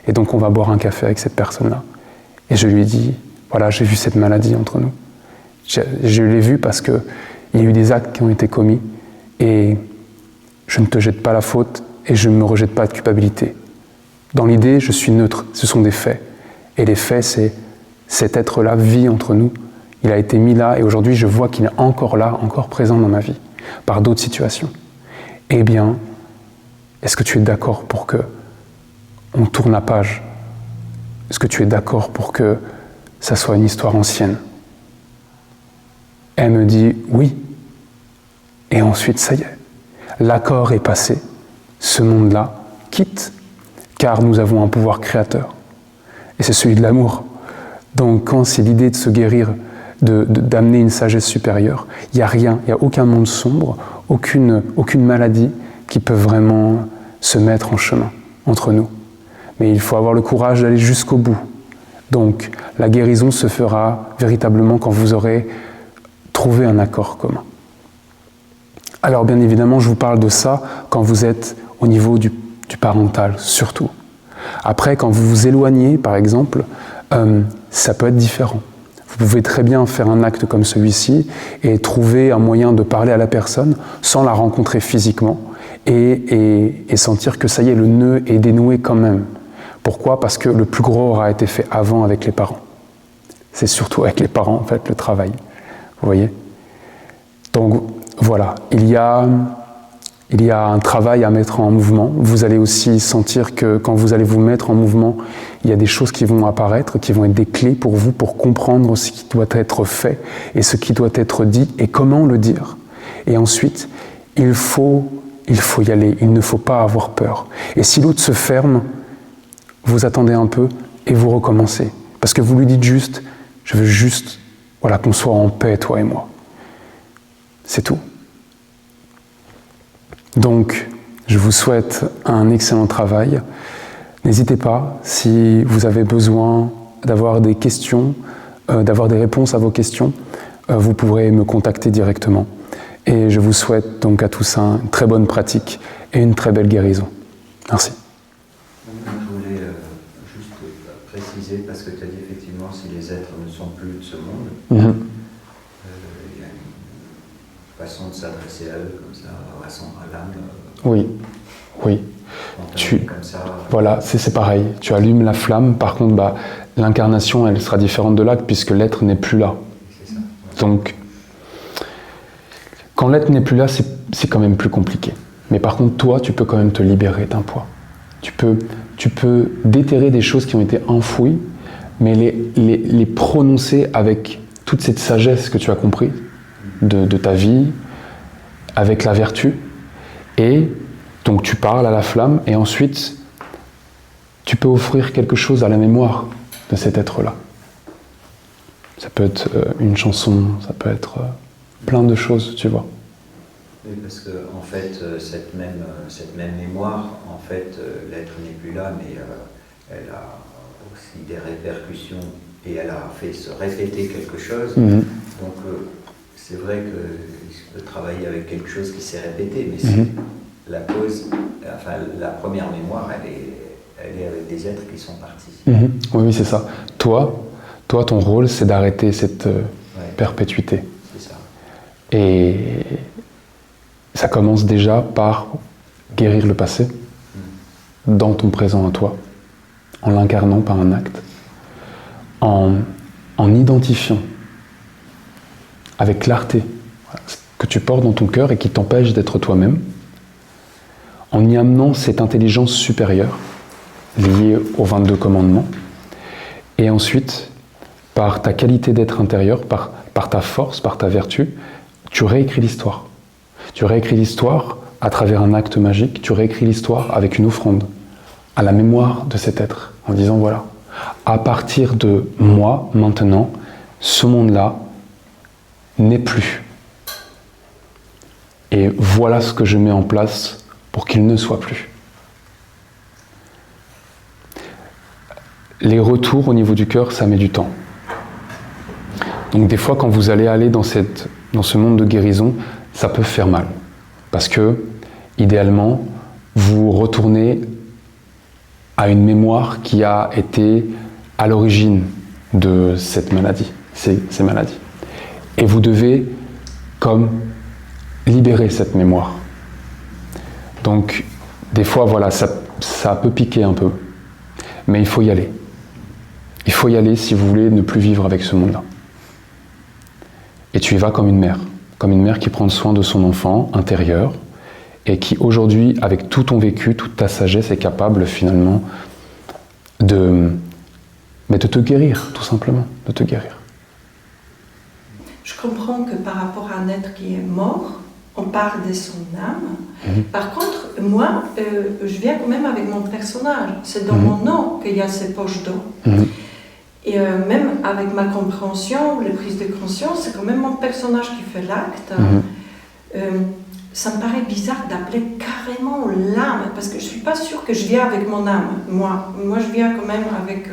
Et donc on va boire un café avec cette personne-là. Et je lui dis, voilà, j'ai vu cette maladie entre nous. Je l'ai vu parce qu'il y a eu des actes qui ont été commis et je ne te jette pas la faute et je ne me rejette pas de culpabilité. Dans l'idée, je suis neutre, ce sont des faits. Et les faits, c'est cet être-là vit entre nous. Il a été mis là et aujourd'hui, je vois qu'il est encore là, encore présent dans ma vie, par d'autres situations. Eh bien, est-ce que tu es d'accord pour que on tourne la page? Est-ce que tu es d'accord pour que ça soit une histoire ancienne? Elle me dit oui. Et ensuite, ça y est, l'accord est passé. Ce monde-là quitte, car nous avons un pouvoir créateur. Et c'est celui de l'amour. Donc quand c'est l'idée de se guérir, d'amener une sagesse supérieure, il n'y a rien, il n'y a aucun monde sombre, aucune maladie qui peut vraiment se mettre en chemin entre nous. Mais il faut avoir le courage d'aller jusqu'au bout. Donc la guérison se fera véritablement quand vous aurez trouvé un accord commun. Alors bien évidemment, je vous parle de ça quand vous êtes au niveau du parental, surtout. Après, quand vous vous éloignez, par exemple, ça peut être différent. Vous pouvez très bien faire un acte comme celui-ci et trouver un moyen de parler à la personne sans la rencontrer physiquement et sentir que ça y est, le nœud est dénoué quand même. Pourquoi? Parce que le plus gros aura été fait avant avec les parents. C'est surtout avec les parents, en fait, le travail. Vous voyez? Donc, voilà, il y a un travail à mettre en mouvement. Vous allez aussi sentir que quand vous allez vous mettre en mouvement, il y a des choses qui vont apparaître, qui vont être des clés pour vous, pour comprendre ce qui doit être fait et ce qui doit être dit et comment le dire. Et ensuite, il faut y aller, il ne faut pas avoir peur. Et si l'autre se ferme, vous attendez un peu et vous recommencez. Parce que vous lui dites juste, je veux juste qu'on soit en paix, toi et moi. C'est tout. Donc, je vous souhaite un excellent travail. N'hésitez pas, si vous avez besoin d'avoir des questions, d'avoir des réponses à vos questions, vous pourrez me contacter directement. Et je vous souhaite donc à tous une très bonne pratique et une très belle guérison. Merci. Je voulais juste préciser, parce que tu as dit effectivement, si les êtres ne sont plus de ce monde, il y a une façon de s'adresser à eux, comme ça, à l'âme. Oui. Comme ça. Voilà, c'est pareil. Tu allumes la flamme, par contre, l'incarnation, elle sera différente de l'acte, puisque l'être n'est plus là. C'est ça. Donc, quand l'être n'est plus là, c'est quand même plus compliqué. Mais par contre, toi, tu peux quand même te libérer d'un poids. Tu peux déterrer des choses qui ont été enfouies, mais les prononcer avec toute cette sagesse que tu as compris de ta vie, avec la vertu. Et donc tu parles à la flamme, et ensuite, tu peux offrir quelque chose à la mémoire de cet être-là. Ça peut être une chanson, ça peut être plein de choses, tu vois. Oui, parce que en fait, cette même mémoire, en fait, l'être n'est plus là, mais elle a aussi des répercussions et elle a fait se répéter quelque chose. Donc, c'est vrai qu'il peut travailler avec quelque chose qui s'est répété, mais c'est la cause, enfin, la première mémoire, elle est avec des êtres qui sont partis. Oui, c'est ça. Toi, ton rôle, c'est d'arrêter cette perpétuité. C'est ça. Et ça commence déjà par guérir le passé dans ton présent à toi, en l'incarnant par un acte, en identifiant avec clarté ce que tu portes dans ton cœur et qui t'empêche d'être toi-même, en y amenant cette intelligence supérieure liée aux 22 commandements, et ensuite, par ta qualité d'être intérieur, par ta force, par ta vertu, tu réécris l'histoire. Tu réécris l'histoire à travers un acte magique, tu réécris l'histoire avec une offrande à la mémoire de cet être, en disant voilà, à partir de moi, maintenant, ce monde-là n'est plus. Et voilà ce que je mets en place pour qu'il ne soit plus. Les retours au niveau du cœur, ça met du temps. Donc des fois, quand vous allez aller dans ce monde de guérison, ça peut faire mal. Parce que, idéalement, vous retournez à une mémoire qui a été à l'origine de cette maladie, ces maladies. Et vous devez comme libérer cette mémoire. Donc, des fois, voilà, ça peut piquer un peu, mais il faut y aller. Il faut y aller si vous voulez ne plus vivre avec ce monde-là. Et tu y vas comme une mère qui prend soin de son enfant intérieur et qui aujourd'hui, avec tout ton vécu, toute ta sagesse, est capable finalement de te guérir, tout simplement, de te guérir. Je comprends que par rapport à un être qui est mort, on parle de son âme. Par contre, moi, je viens quand même avec mon personnage. C'est dans mon nom qu'il y a ces poches d'eau. Et même avec ma compréhension, les prises de conscience, c'est quand même mon personnage qui fait l'acte. Ça me paraît bizarre d'appeler carrément l'âme, parce que je ne suis pas sûre que je viens avec mon âme, moi. Moi, je viens quand même avec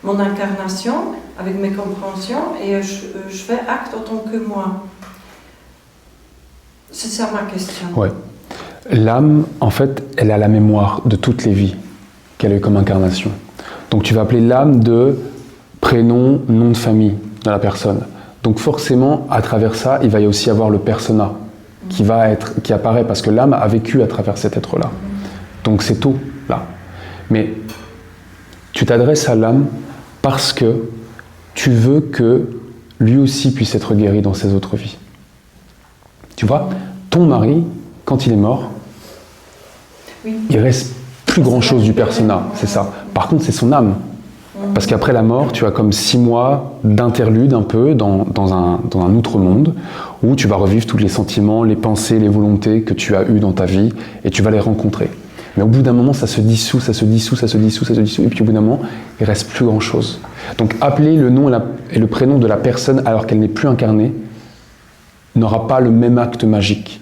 mon incarnation, avec mes compréhensions, et je fais acte autant que moi. C'est ça ma question. Ouais. L'âme, en fait, elle a la mémoire de toutes les vies qu'elle a eues comme incarnation. Donc tu vas appeler l'âme de prénom, nom de famille de la personne. Donc forcément, à travers ça, il va y aussi avoir le persona qui apparaît, parce que l'âme a vécu à travers cet être-là. Donc c'est tout, là. Mais tu t'adresses à l'âme parce que tu veux que lui aussi puisse être guéri dans ses autres vies. Tu vois, ton mari, quand il est mort, il reste plus grand-chose du persona, c'est ça. Par contre, c'est son âme. Parce qu'après la mort, tu as comme 6 mois d'interlude un peu dans un autre monde, où tu vas revivre tous les sentiments, les pensées, les volontés que tu as eues dans ta vie, et tu vas les rencontrer. Mais au bout d'un moment, ça se dissout, et puis au bout d'un moment, il ne reste plus grand-chose. Donc appeler le nom et le prénom de la personne alors qu'elle n'est plus incarnée n'aura pas le même acte magique.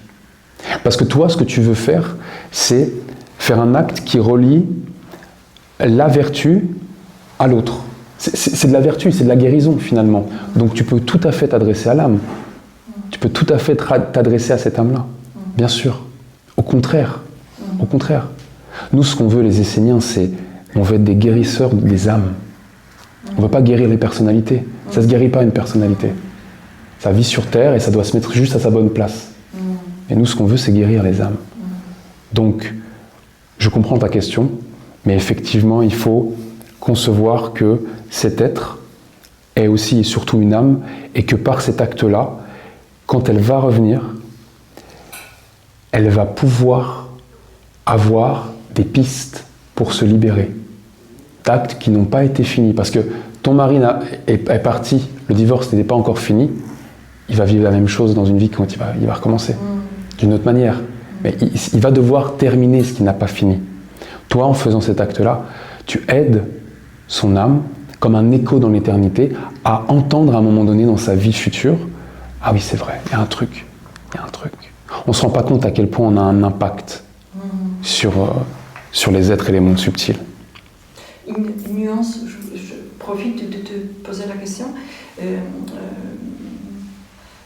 Parce que toi, ce que tu veux faire, c'est faire un acte qui relie la vertu à l'autre. C'est de la vertu, c'est de la guérison finalement. Donc tu peux tout à fait t'adresser à l'âme. Tu peux tout à fait t'adresser à cette âme-là. Bien sûr. Au contraire. Au contraire. Nous, ce qu'on veut, les Esséniens, c'est on veut être des guérisseurs des âmes. On ne veut pas guérir les personnalités. Ça ne se guérit pas une personnalité. Ça vit sur Terre et ça doit se mettre juste à sa bonne place. Et nous, ce qu'on veut, c'est guérir les âmes. Donc, je comprends ta question, mais effectivement, il faut concevoir que cet être est aussi et surtout une âme, et que par cet acte-là, quand elle va revenir, elle va pouvoir avoir des pistes pour se libérer d'actes qui n'ont pas été finis. Parce que ton mari est parti, le divorce n'était pas encore fini, il va vivre la même chose dans une vie quand il va recommencer, d'une autre manière. Mais il va devoir terminer ce qui n'a pas fini. Toi, en faisant cet acte-là, tu aides son âme, comme un écho dans l'éternité, à entendre à un moment donné dans sa vie future, « Ah oui, c'est vrai, il y a un truc. On ne se rend pas compte à quel point on a un impact sur les êtres et les mondes subtils. Une nuance, je profite de te poser la question.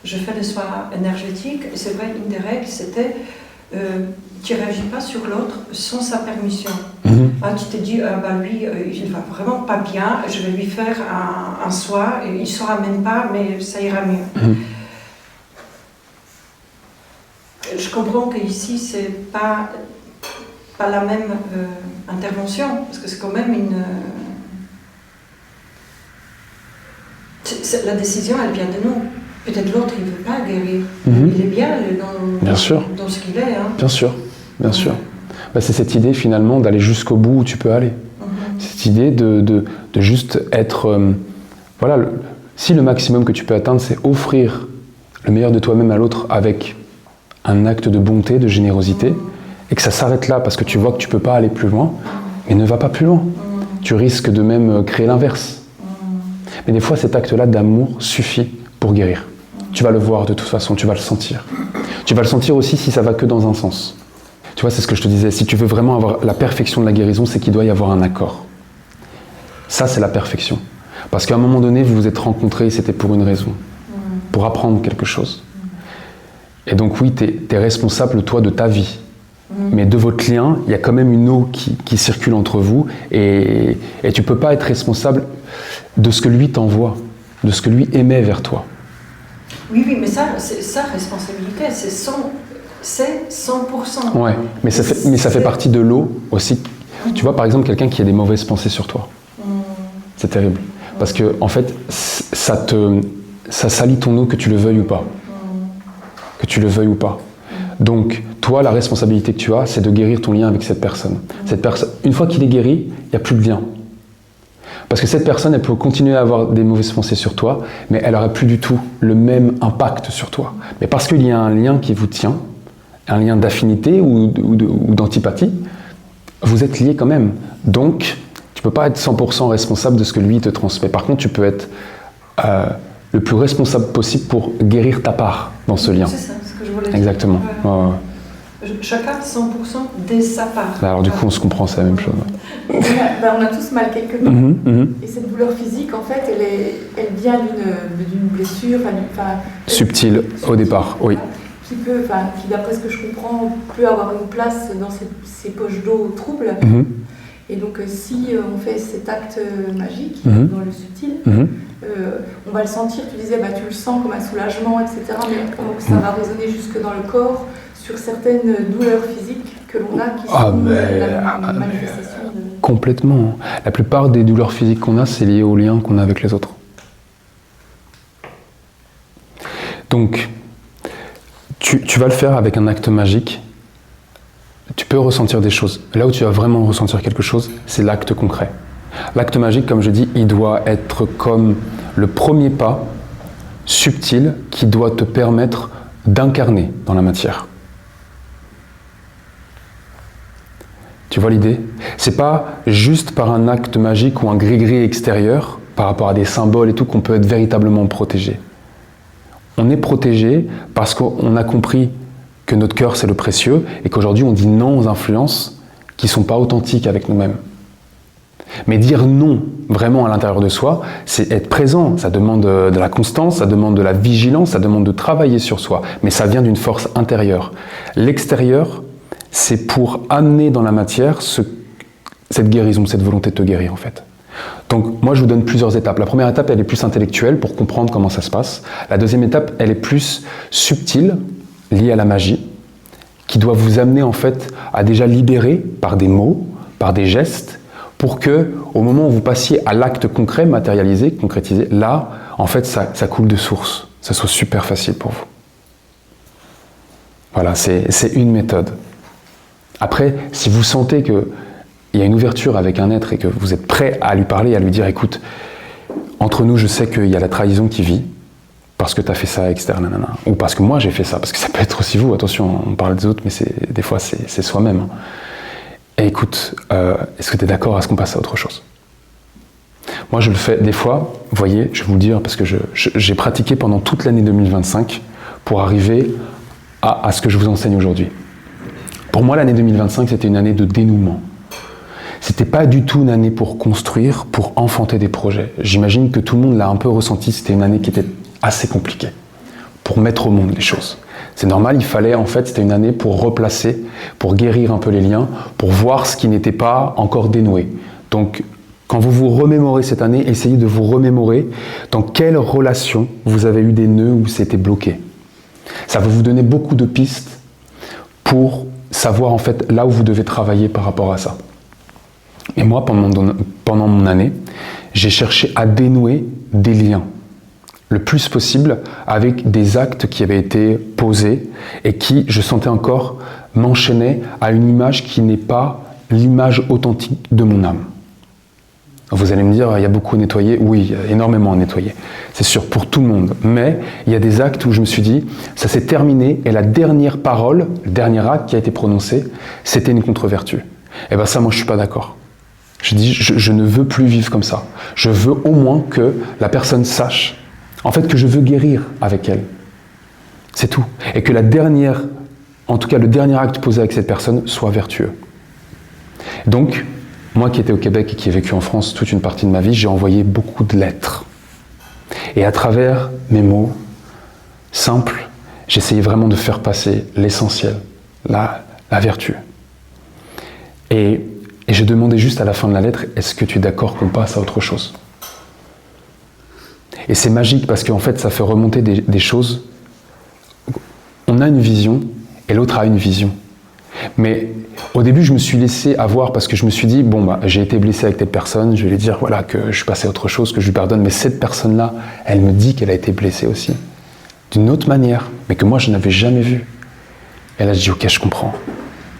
Je fais des soins énergétiques, et c'est vrai, une des règles, c'était tu ne réagis pas sur l'autre sans sa permission. Tu te dis, lui, il ne va vraiment pas bien, je vais lui faire un soin, il ne saura même pas, mais ça ira mieux. Je comprends qu'ici, ce n'est pas la même intervention, parce que c'est quand même la décision, elle vient de nous. Peut-être l'autre, il ne veut pas guérir. Il est bien dans ce qu'il est. Hein. Bien sûr. C'est cette idée finalement d'aller jusqu'au bout où tu peux aller. Cette idée de juste être... si le maximum que tu peux atteindre, c'est offrir le meilleur de toi-même à l'autre avec un acte de bonté, de générosité, et que ça s'arrête là parce que tu vois que tu ne peux pas aller plus loin, mais ne va pas plus loin. Tu risques de même créer l'inverse. Mais des fois, cet acte-là d'amour suffit pour guérir. Tu vas le voir de toute façon, tu vas le sentir. Tu vas le sentir aussi si ça va que dans un sens. Tu vois, c'est ce que je te disais, si tu veux vraiment avoir la perfection de la guérison, c'est qu'il doit y avoir un accord. Ça, c'est la perfection. Parce qu'à un moment donné, vous vous êtes rencontrés, c'était pour une raison, pour apprendre quelque chose. Et donc oui, tu es responsable, toi, de ta vie. Mais de votre lien, il y a quand même une eau qui circule entre vous et tu ne peux pas être responsable de ce que lui t'envoie, de ce que lui émet vers toi. Oui, mais ça, c'est sa responsabilité, c'est 100%. Ouais, mais ça fait partie de l'eau aussi. Tu vois, par exemple, quelqu'un qui a des mauvaises pensées sur toi. C'est terrible. Parce que, en fait, ça salit ton eau, que tu le veuilles ou pas. Que tu le veuilles ou pas. Donc, toi, la responsabilité que tu as, c'est de guérir ton lien avec cette personne. Une fois qu'il est guéri, il n'y a plus de lien. Parce que cette personne, elle peut continuer à avoir des mauvaises pensées sur toi, mais elle n'aura plus du tout le même impact sur toi. Mais parce qu'il y a un lien qui vous tient, un lien d'affinité ou d'antipathie, vous êtes liés quand même. Donc, tu ne peux pas être 100% responsable de ce que lui te transmet. Par contre, tu peux être le plus responsable possible pour guérir ta part dans ce lien. C'est ça, ce que je voulais dire. Exactement. Ouais. Chacun 100% de sa part. Alors du coup, on se comprend, c'est la même chose. On a tous mal quelque part. Et cette douleur physique, en fait, elle vient d'une blessure, subtile au départ, oui. Qui d'après ce que je comprends, peut avoir une place dans ces poches d'eau troubles. Et donc, si on fait cet acte magique, dans le subtil, on va le sentir. Tu disais, tu le sens comme un soulagement, etc. Mais donc, ça va résonner jusque dans le corps sur certaines douleurs physiques que l'on a qui sont la manifestation de... Complètement. La plupart des douleurs physiques qu'on a, c'est lié au lien qu'on a avec les autres. Donc, tu vas le faire avec un acte magique. Tu peux ressentir des choses. Là où tu vas vraiment ressentir quelque chose, c'est l'acte concret. L'acte magique, comme je dis, il doit être comme le premier pas subtil qui doit te permettre d'incarner dans la matière. Tu vois l'idée? C'est pas juste par un acte magique ou un gris-gris extérieur, par rapport à des symboles et tout, qu'on peut être véritablement protégé. On est protégé parce qu'on a compris que notre cœur c'est le précieux et qu'aujourd'hui on dit non aux influences qui ne sont pas authentiques avec nous-mêmes. Mais dire non vraiment à l'intérieur de soi, c'est être présent. Ça demande de la constance, ça demande de la vigilance, ça demande de travailler sur soi. Mais ça vient d'une force intérieure. L'extérieur, c'est pour amener dans la matière cette guérison, cette volonté de te guérir en fait. Donc moi je vous donne plusieurs étapes. La première étape elle est plus intellectuelle pour comprendre comment ça se passe. La deuxième étape elle est plus subtile, liée à la magie, qui doit vous amener en fait à déjà libérer par des mots, par des gestes, pour que au moment où vous passiez à l'acte concret, matérialisé, concrétisé, là en fait ça coule de source, ça soit super facile pour vous. Voilà, c'est une méthode. Après, si vous sentez qu'il y a une ouverture avec un être et que vous êtes prêt à lui parler, à lui dire, écoute, entre nous, je sais qu'il y a la trahison qui vit, parce que tu as fait ça, etc. Nanana. Ou parce que moi, j'ai fait ça, parce que ça peut être aussi vous. Attention, on parle des autres, mais des fois, c'est soi-même. Et écoute, est-ce que tu es d'accord à ce qu'on passe à autre chose? Moi, je le fais des fois, vous voyez, je vais vous le dire, parce que j'ai pratiqué pendant toute l'année 2025 pour arriver à ce que je vous enseigne aujourd'hui. Pour moi, l'année 2025, c'était une année de dénouement. C'était pas du tout une année pour construire, pour enfanter des projets. J'imagine que tout le monde l'a un peu ressenti, c'était une année qui était assez compliquée, pour mettre au monde les choses. C'est normal, il fallait, en fait, c'était une année pour replacer, pour guérir un peu les liens, pour voir ce qui n'était pas encore dénoué. Donc, quand vous vous remémorez cette année, essayez de vous remémorer dans quelle relation vous avez eu des nœuds où c'était bloqué. Ça va vous donner beaucoup de pistes pour savoir en fait là où vous devez travailler par rapport à ça. Et moi, pendant mon année, j'ai cherché à dénouer des liens le plus possible avec des actes qui avaient été posés et qui, je sentais encore, m'enchaînaient à une image qui n'est pas l'image authentique de mon âme. Vous allez me dire, il y a beaucoup à nettoyer. Oui, il y a énormément à nettoyer. C'est sûr, pour tout le monde. Mais il y a des actes où je me suis dit, ça s'est terminé et la dernière parole, le dernier acte qui a été prononcé, c'était une contre-vertu. Et bien ça, moi, je ne suis pas d'accord. Je dis, je ne veux plus vivre comme ça. Je veux au moins que la personne sache, en fait, que je veux guérir avec elle. C'est tout. Et que la dernière, en tout cas le dernier acte posé avec cette personne, soit vertueux. Donc, moi qui étais au Québec et qui ai vécu en France toute une partie de ma vie, j'ai envoyé beaucoup de lettres. Et à travers mes mots simples, j'essayais vraiment de faire passer l'essentiel, la vertu. Et je demandais juste à la fin de la lettre, est-ce que tu es d'accord qu'on passe à autre chose? Et c'est magique parce qu'en fait, ça fait remonter des choses. On a une vision et l'autre a une vision. Mais au début, je me suis laissé avoir parce que je me suis dit, bon, bah, j'ai été blessé avec telle personne, je vais lui dire voilà, que je suis passé à autre chose, que je lui pardonne. Mais cette personne-là, elle me dit qu'elle a été blessée aussi, d'une autre manière, mais que moi, je n'avais jamais vue. Et là, je dis, ok, je comprends.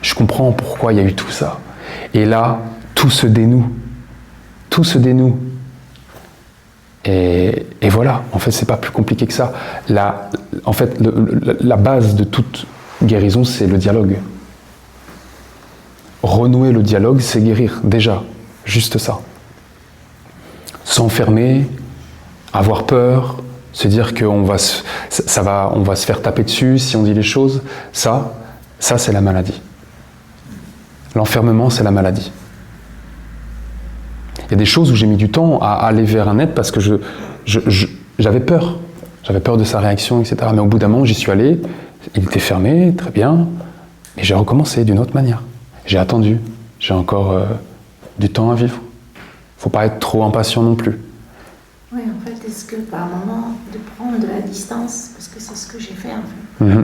Je comprends pourquoi il y a eu tout ça. Et là, tout se dénoue. Tout se dénoue. Et voilà, en fait, c'est pas plus compliqué que ça. En fait, la base de toute guérison, c'est le dialogue. Renouer le dialogue, c'est guérir, déjà, juste ça. S'enfermer, avoir peur, se dire qu'on va se faire taper dessus si on dit les choses, ça c'est la maladie. L'enfermement, c'est la maladie. Il y a des choses où j'ai mis du temps à aller vers un aide parce que j'avais peur. J'avais peur de sa réaction, etc. Mais au bout d'un moment, j'y suis allé, il était fermé, très bien, et j'ai recommencé d'une autre manière. J'ai attendu, j'ai encore du temps à vivre. Faut pas être trop impatient non plus. Oui, en fait, est-ce que par moment, de prendre de la distance, parce que c'est ce que j'ai fait en fait,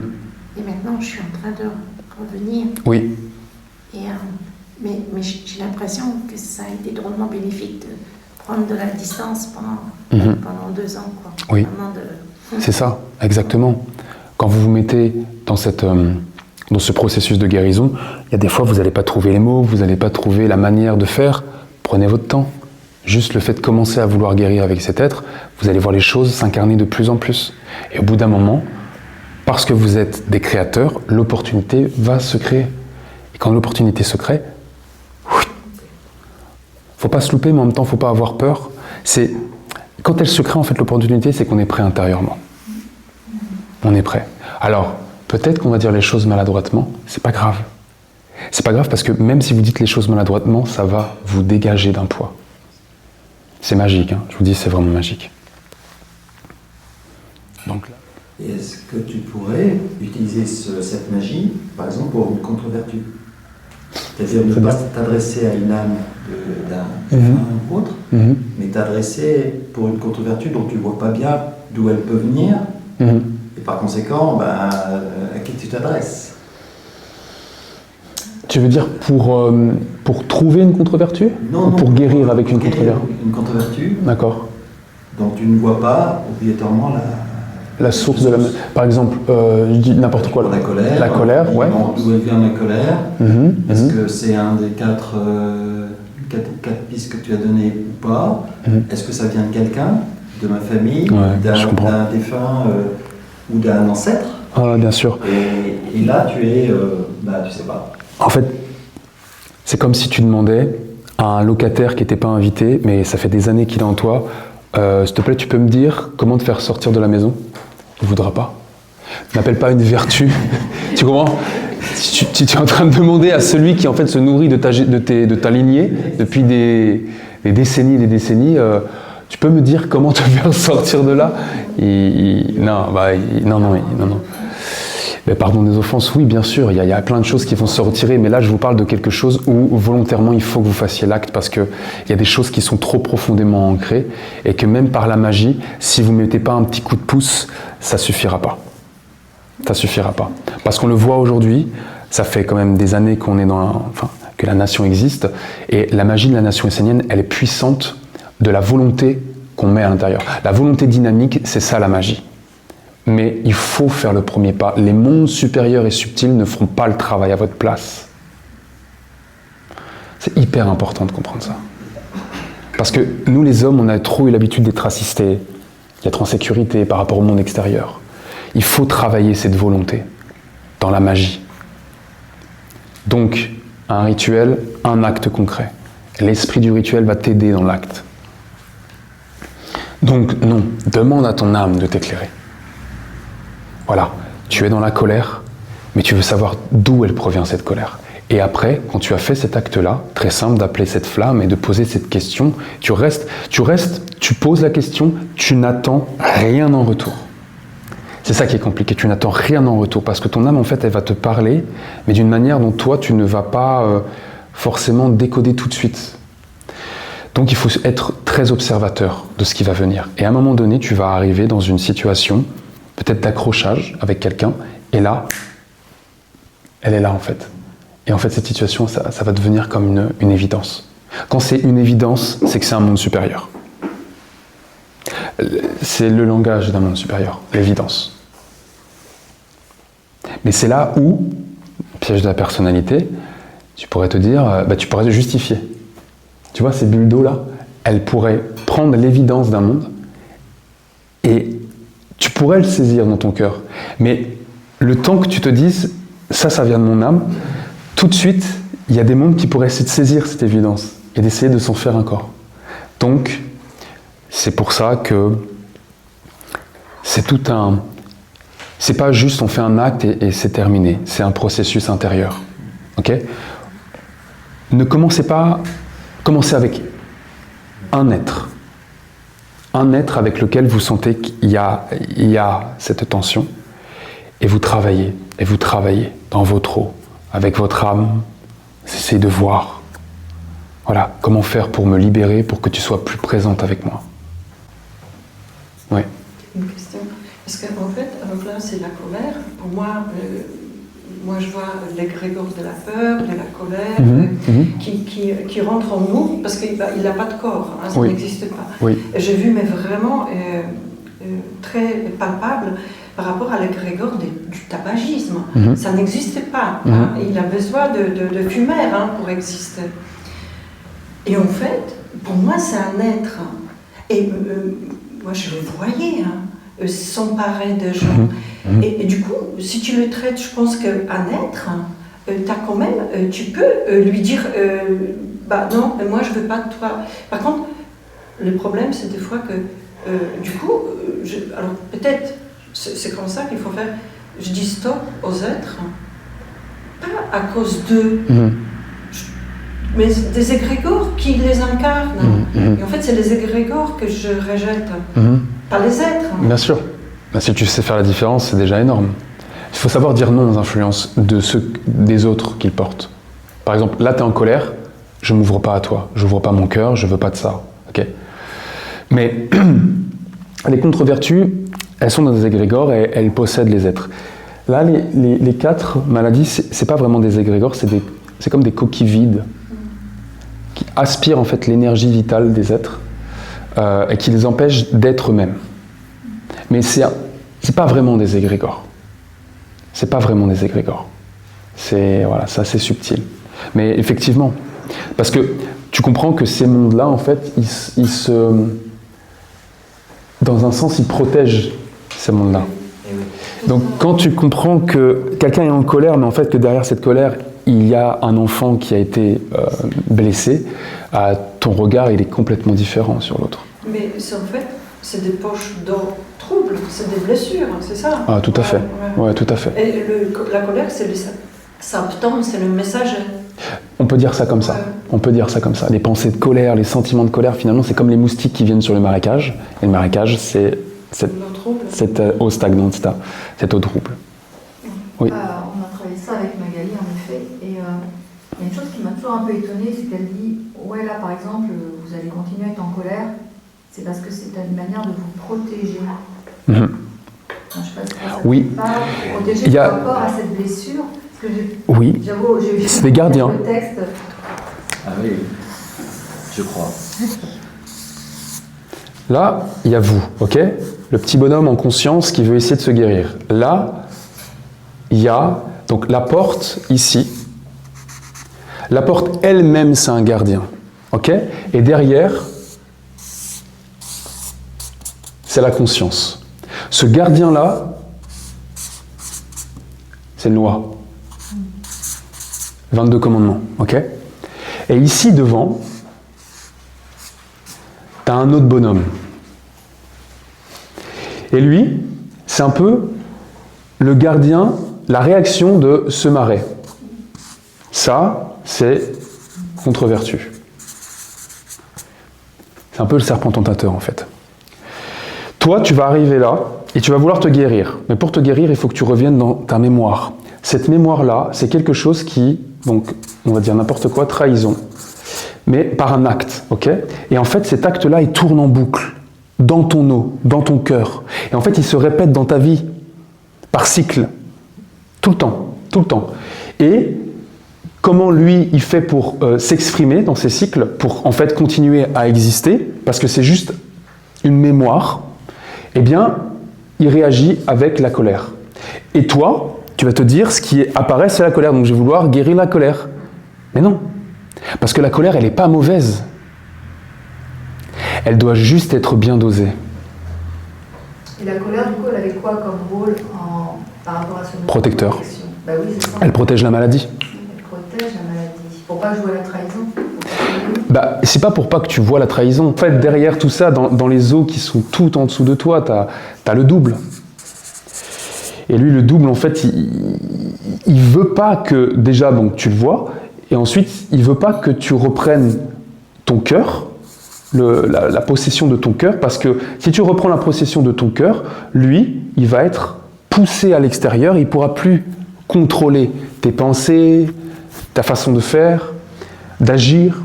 et maintenant je suis en train de revenir. Oui. Et, mais j'ai l'impression que ça a été drôlement bénéfique de prendre de la distance pendant 2 ans. Quoi. Oui, c'est ça, exactement. Quand vous vous mettez dans ce processus de guérison, il y a des fois vous n'allez pas trouver les mots, vous n'allez pas trouver la manière de faire. Prenez votre temps. Juste le fait de commencer à vouloir guérir avec cet être, vous allez voir les choses s'incarner de plus en plus. Et au bout d'un moment, parce que vous êtes des créateurs, l'opportunité va se créer. Et quand l'opportunité se crée, faut pas se louper, mais en même temps, faut pas avoir peur. Quand elle se crée, en fait, l'opportunité, c'est qu'on est prêt intérieurement. On est prêt. Alors, peut-être qu'on va dire les choses maladroitement, c'est pas grave. C'est pas grave parce que même si vous dites les choses maladroitement, ça va vous dégager d'un poids. C'est magique, hein. Je vous dis, c'est vraiment magique. Donc là. Et est-ce que tu pourrais utiliser cette magie, par exemple, pour une contre-vertu? C'est-à-dire ne pas t'adresser à une âme d'un ou autre, mais t'adresser pour une contre-vertu dont tu ne vois pas bien d'où elle peut venir, et par conséquent, à qui tu t'adresses? Tu veux dire pour trouver une contre-vertu? Non, ou pour guérir avec une contre-vertu? Une contre-vertu. D'accord. dont tu ne vois pas obligatoirement la source de la... Par exemple, je dis n'importe quoi. La colère. La colère, ouais. D'où elle vient la colère? Est-ce que c'est un des quatre pistes que tu as données ou pas? Est-ce que ça vient de quelqu'un, de ma famille, d'un défunt ou d'un ancêtre? Ah, bien sûr. Et là, tu es... tu sais pas. En fait, c'est comme si tu demandais à un locataire qui n'était pas invité, mais ça fait des années qu'il est en toi, s'il te plaît, tu peux me dire comment te faire sortir de la maison? Il ne voudra pas. N'appelle pas une vertu. Tu comprends? Tu es en train de demander à celui qui en fait se nourrit de ta lignée depuis des décennies et des décennies, tu peux me dire comment te faire sortir de là? Non. Mais pardon des offenses, oui, bien sûr, il y a plein de choses qui vont se retirer, mais là, je vous parle de quelque chose où volontairement, il faut que vous fassiez l'acte parce qu'il y a des choses qui sont trop profondément ancrées et que même par la magie, si vous ne mettez pas un petit coup de pouce, ça ne suffira pas. Ça ne suffira pas. Parce qu'on le voit aujourd'hui, ça fait quand même des années qu'on est que la nation existe, et la magie de la nation essénienne, elle est puissante de la volonté qu'on met à l'intérieur. La volonté dynamique, c'est ça la magie. Mais il faut faire le premier pas. Les mondes supérieurs et subtils ne feront pas le travail à votre place. C'est hyper important de comprendre ça. Parce que nous, les hommes, on a trop eu l'habitude d'être assistés, d'être en sécurité par rapport au monde extérieur. Il faut travailler cette volonté dans la magie. Donc, un rituel, un acte concret. L'esprit du rituel va t'aider dans l'acte. Donc, non, demande à ton âme de t'éclairer. Voilà, tu es dans la colère, mais tu veux savoir d'où elle provient cette colère. Et après, quand tu as fait cet acte-là, très simple d'appeler cette flamme et de poser cette question, tu restes, tu poses la question, tu n'attends rien en retour. C'est ça qui est compliqué, tu n'attends rien en retour, parce que ton âme, en fait, elle va te parler, mais d'une manière dont toi, tu ne vas pas forcément décoder tout de suite. Donc il faut être très observateur de ce qui va venir. Et à un moment donné, tu vas arriver dans une situation, peut-être d'accrochage avec quelqu'un, et là, elle est là en fait. Et en fait, cette situation, ça va devenir comme une évidence. Quand c'est une évidence, c'est que c'est un monde supérieur. C'est le langage d'un monde supérieur, l'évidence. Mais c'est là où, piège de la personnalité, tu pourrais te dire, tu pourrais te justifier. Tu vois, ces bulles d'eau là, elles pourraient prendre l'évidence d'un monde et tu pourrais le saisir dans ton cœur. Mais le temps que tu te dises, ça vient de mon âme, tout de suite, il y a des mondes qui pourraient essayer de saisir cette évidence et d'essayer de s'en faire un corps. Donc, c'est pour ça que c'est tout un... C'est pas juste on fait un acte et c'est terminé. C'est un processus intérieur. Ok ? Ne commencez pas... Commencez avec un être. Un être avec lequel vous sentez qu'il y a cette tension. Et vous travaillez dans votre eau, avec votre âme. Essayez de voir. Voilà, comment faire pour me libérer, pour que tu sois plus présente avec moi. Oui. Une question. Parce qu'en fait, alors là, c'est la colère. Pour moi, moi je vois l'égrégore de la peur, de la colère, qui rentre en nous, parce qu'il n'a pas de corps, hein, ça n'existe pas. Oui. J'ai vu, mais vraiment très palpable, par rapport à l'égrégore du tabagisme. Ça n'existe pas. Hein. Il a besoin de fumeur pour exister. Et en fait, pour moi, c'est un être. Et moi, je le voyais s'emparer de gens. Et du coup, si tu le traites, je pense qu'un être, t'as quand même, tu peux lui dire non, moi, je veux pas de toi. Par contre, le problème, c'est des fois que, du coup, alors peut-être, c'est comme ça qu'il faut faire. Je dis stop aux êtres, pas à cause d'eux, mais des égrégores qui les incarnent. Et en fait, c'est les égrégores que je rejette, pas les êtres. Bien sûr. Si tu sais faire la différence, c'est déjà énorme. Il faut savoir dire non aux influences des autres qu'ils portent. Par exemple, là, tu es en colère, je ne m'ouvre pas à toi, je n'ouvre pas mon cœur, je ne veux pas de ça. Okay. Mais les contre-vertus, elles sont dans des égrégores et elles possèdent les êtres. Là, les 4 maladies, c'est pas vraiment des égrégores, c'est comme des coquilles vides qui aspirent en fait l'énergie vitale des êtres et qui les empêchent d'être eux-mêmes. Mais c'est pas vraiment des égrégores. C'est pas vraiment des égrégores. C'est assez subtil. Mais effectivement, parce que tu comprends que ces mondes-là, en fait, dans un sens, ils protègent ces mondes-là. Donc quand tu comprends que quelqu'un est en colère, mais en fait que derrière cette colère, il y a un enfant qui a été blessé, ton regard il est complètement différent sur l'autre. Mais c'est des poches d'eau troubles, c'est des blessures, c'est ça? Ah, tout à fait. Ouais, tout à fait. Et la colère, c'est le symptôme, c'est le messager. On peut dire ça comme ça. On peut dire ça comme ça. Les pensées de colère, les sentiments de colère, finalement, c'est comme les moustiques qui viennent sur le marécage. Et le marécage, c'est cette eau stagnante, cette eau trouble. Oui. On a travaillé ça avec Magali, en effet. Et il y a une chose qui m'a toujours un peu étonnée, c'est qu'elle dit ouais, là, par exemple, vous allez continuer à être en colère, c'est parce que c'est une manière de vous protéger. Je ne sais pas si ça vous protéger par rapport à cette blessure. Oui, c'est des gardiens. Le texte. Ah oui, je crois. Là, il y a vous, ok? Le petit bonhomme en conscience qui veut essayer de se guérir. Là, il y a donc la porte ici. La porte elle-même, c'est un gardien, ok? Et derrière, c'est la conscience. Ce gardien-là, c'est une loi. 22 commandements, ok? Et ici, devant, tu as un autre bonhomme. Et lui, c'est un peu le gardien, la réaction de ce marais. Ça, c'est contre-vertu. C'est un peu le serpent tentateur, en fait. Toi, tu vas arriver là, et tu vas vouloir te guérir. Mais pour te guérir, il faut que tu reviennes dans ta mémoire. Cette mémoire-là, c'est quelque chose qui, donc, on va dire n'importe quoi, trahison, mais par un acte, ok? Et en fait, cet acte-là, il tourne en boucle, dans ton eau, dans ton cœur. Et en fait, il se répète dans ta vie, par cycle, tout le temps, tout le temps. Et comment lui, il fait pour s'exprimer dans ces cycles, pour en fait continuer à exister, parce que c'est juste une mémoire, eh bien, il réagit avec la colère. Et toi, tu vas te dire, ce qui apparaît, c'est la colère, donc je vais vouloir guérir la colère. Mais non, parce que la colère, elle n'est pas mauvaise. Elle doit juste être bien dosée. Et la colère, du coup, elle avait quoi comme rôle par rapport à son protecteur. Bah oui, c'est ça. Elle protège la maladie. Elle protège la maladie. Pour pas jouer à la trahison. Bah, c'est pas pour pas que tu vois la trahison. En fait, derrière tout ça, dans les eaux qui sont tout en dessous de toi, t'as le double. Et lui, le double, en fait, il veut pas que, déjà, donc tu le vois, et ensuite, il veut pas que tu reprennes ton cœur, la possession de ton cœur, parce que si tu reprends la possession de ton cœur, lui, il va être poussé à l'extérieur, il pourra plus contrôler tes pensées, ta façon de faire, d'agir.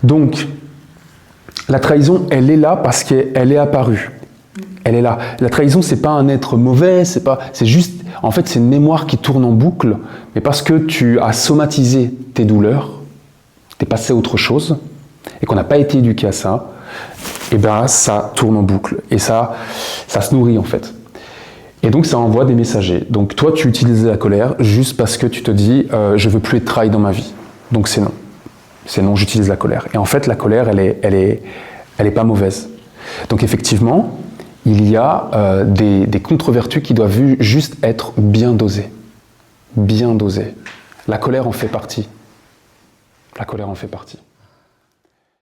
Donc, la trahison, elle est là parce qu'elle est apparue. Elle est là. La trahison, c'est pas un être mauvais, c'est juste, en fait, c'est une mémoire qui tourne en boucle, mais parce que tu as somatisé tes douleurs, t'es passé à autre chose, et qu'on n'a pas été éduqué à ça, et bien ça tourne en boucle, et ça se nourrit en fait. Et donc ça envoie des messagers. Donc toi, tu utilises la colère juste parce que tu te dis je veux plus être trahi dans ma vie. Donc c'est non. C'est non, j'utilise la colère. Et en fait, la colère, elle est pas mauvaise. Donc effectivement, il y a des contre-vertus qui doivent juste être bien dosées. Bien dosées. La colère en fait partie. La colère en fait partie.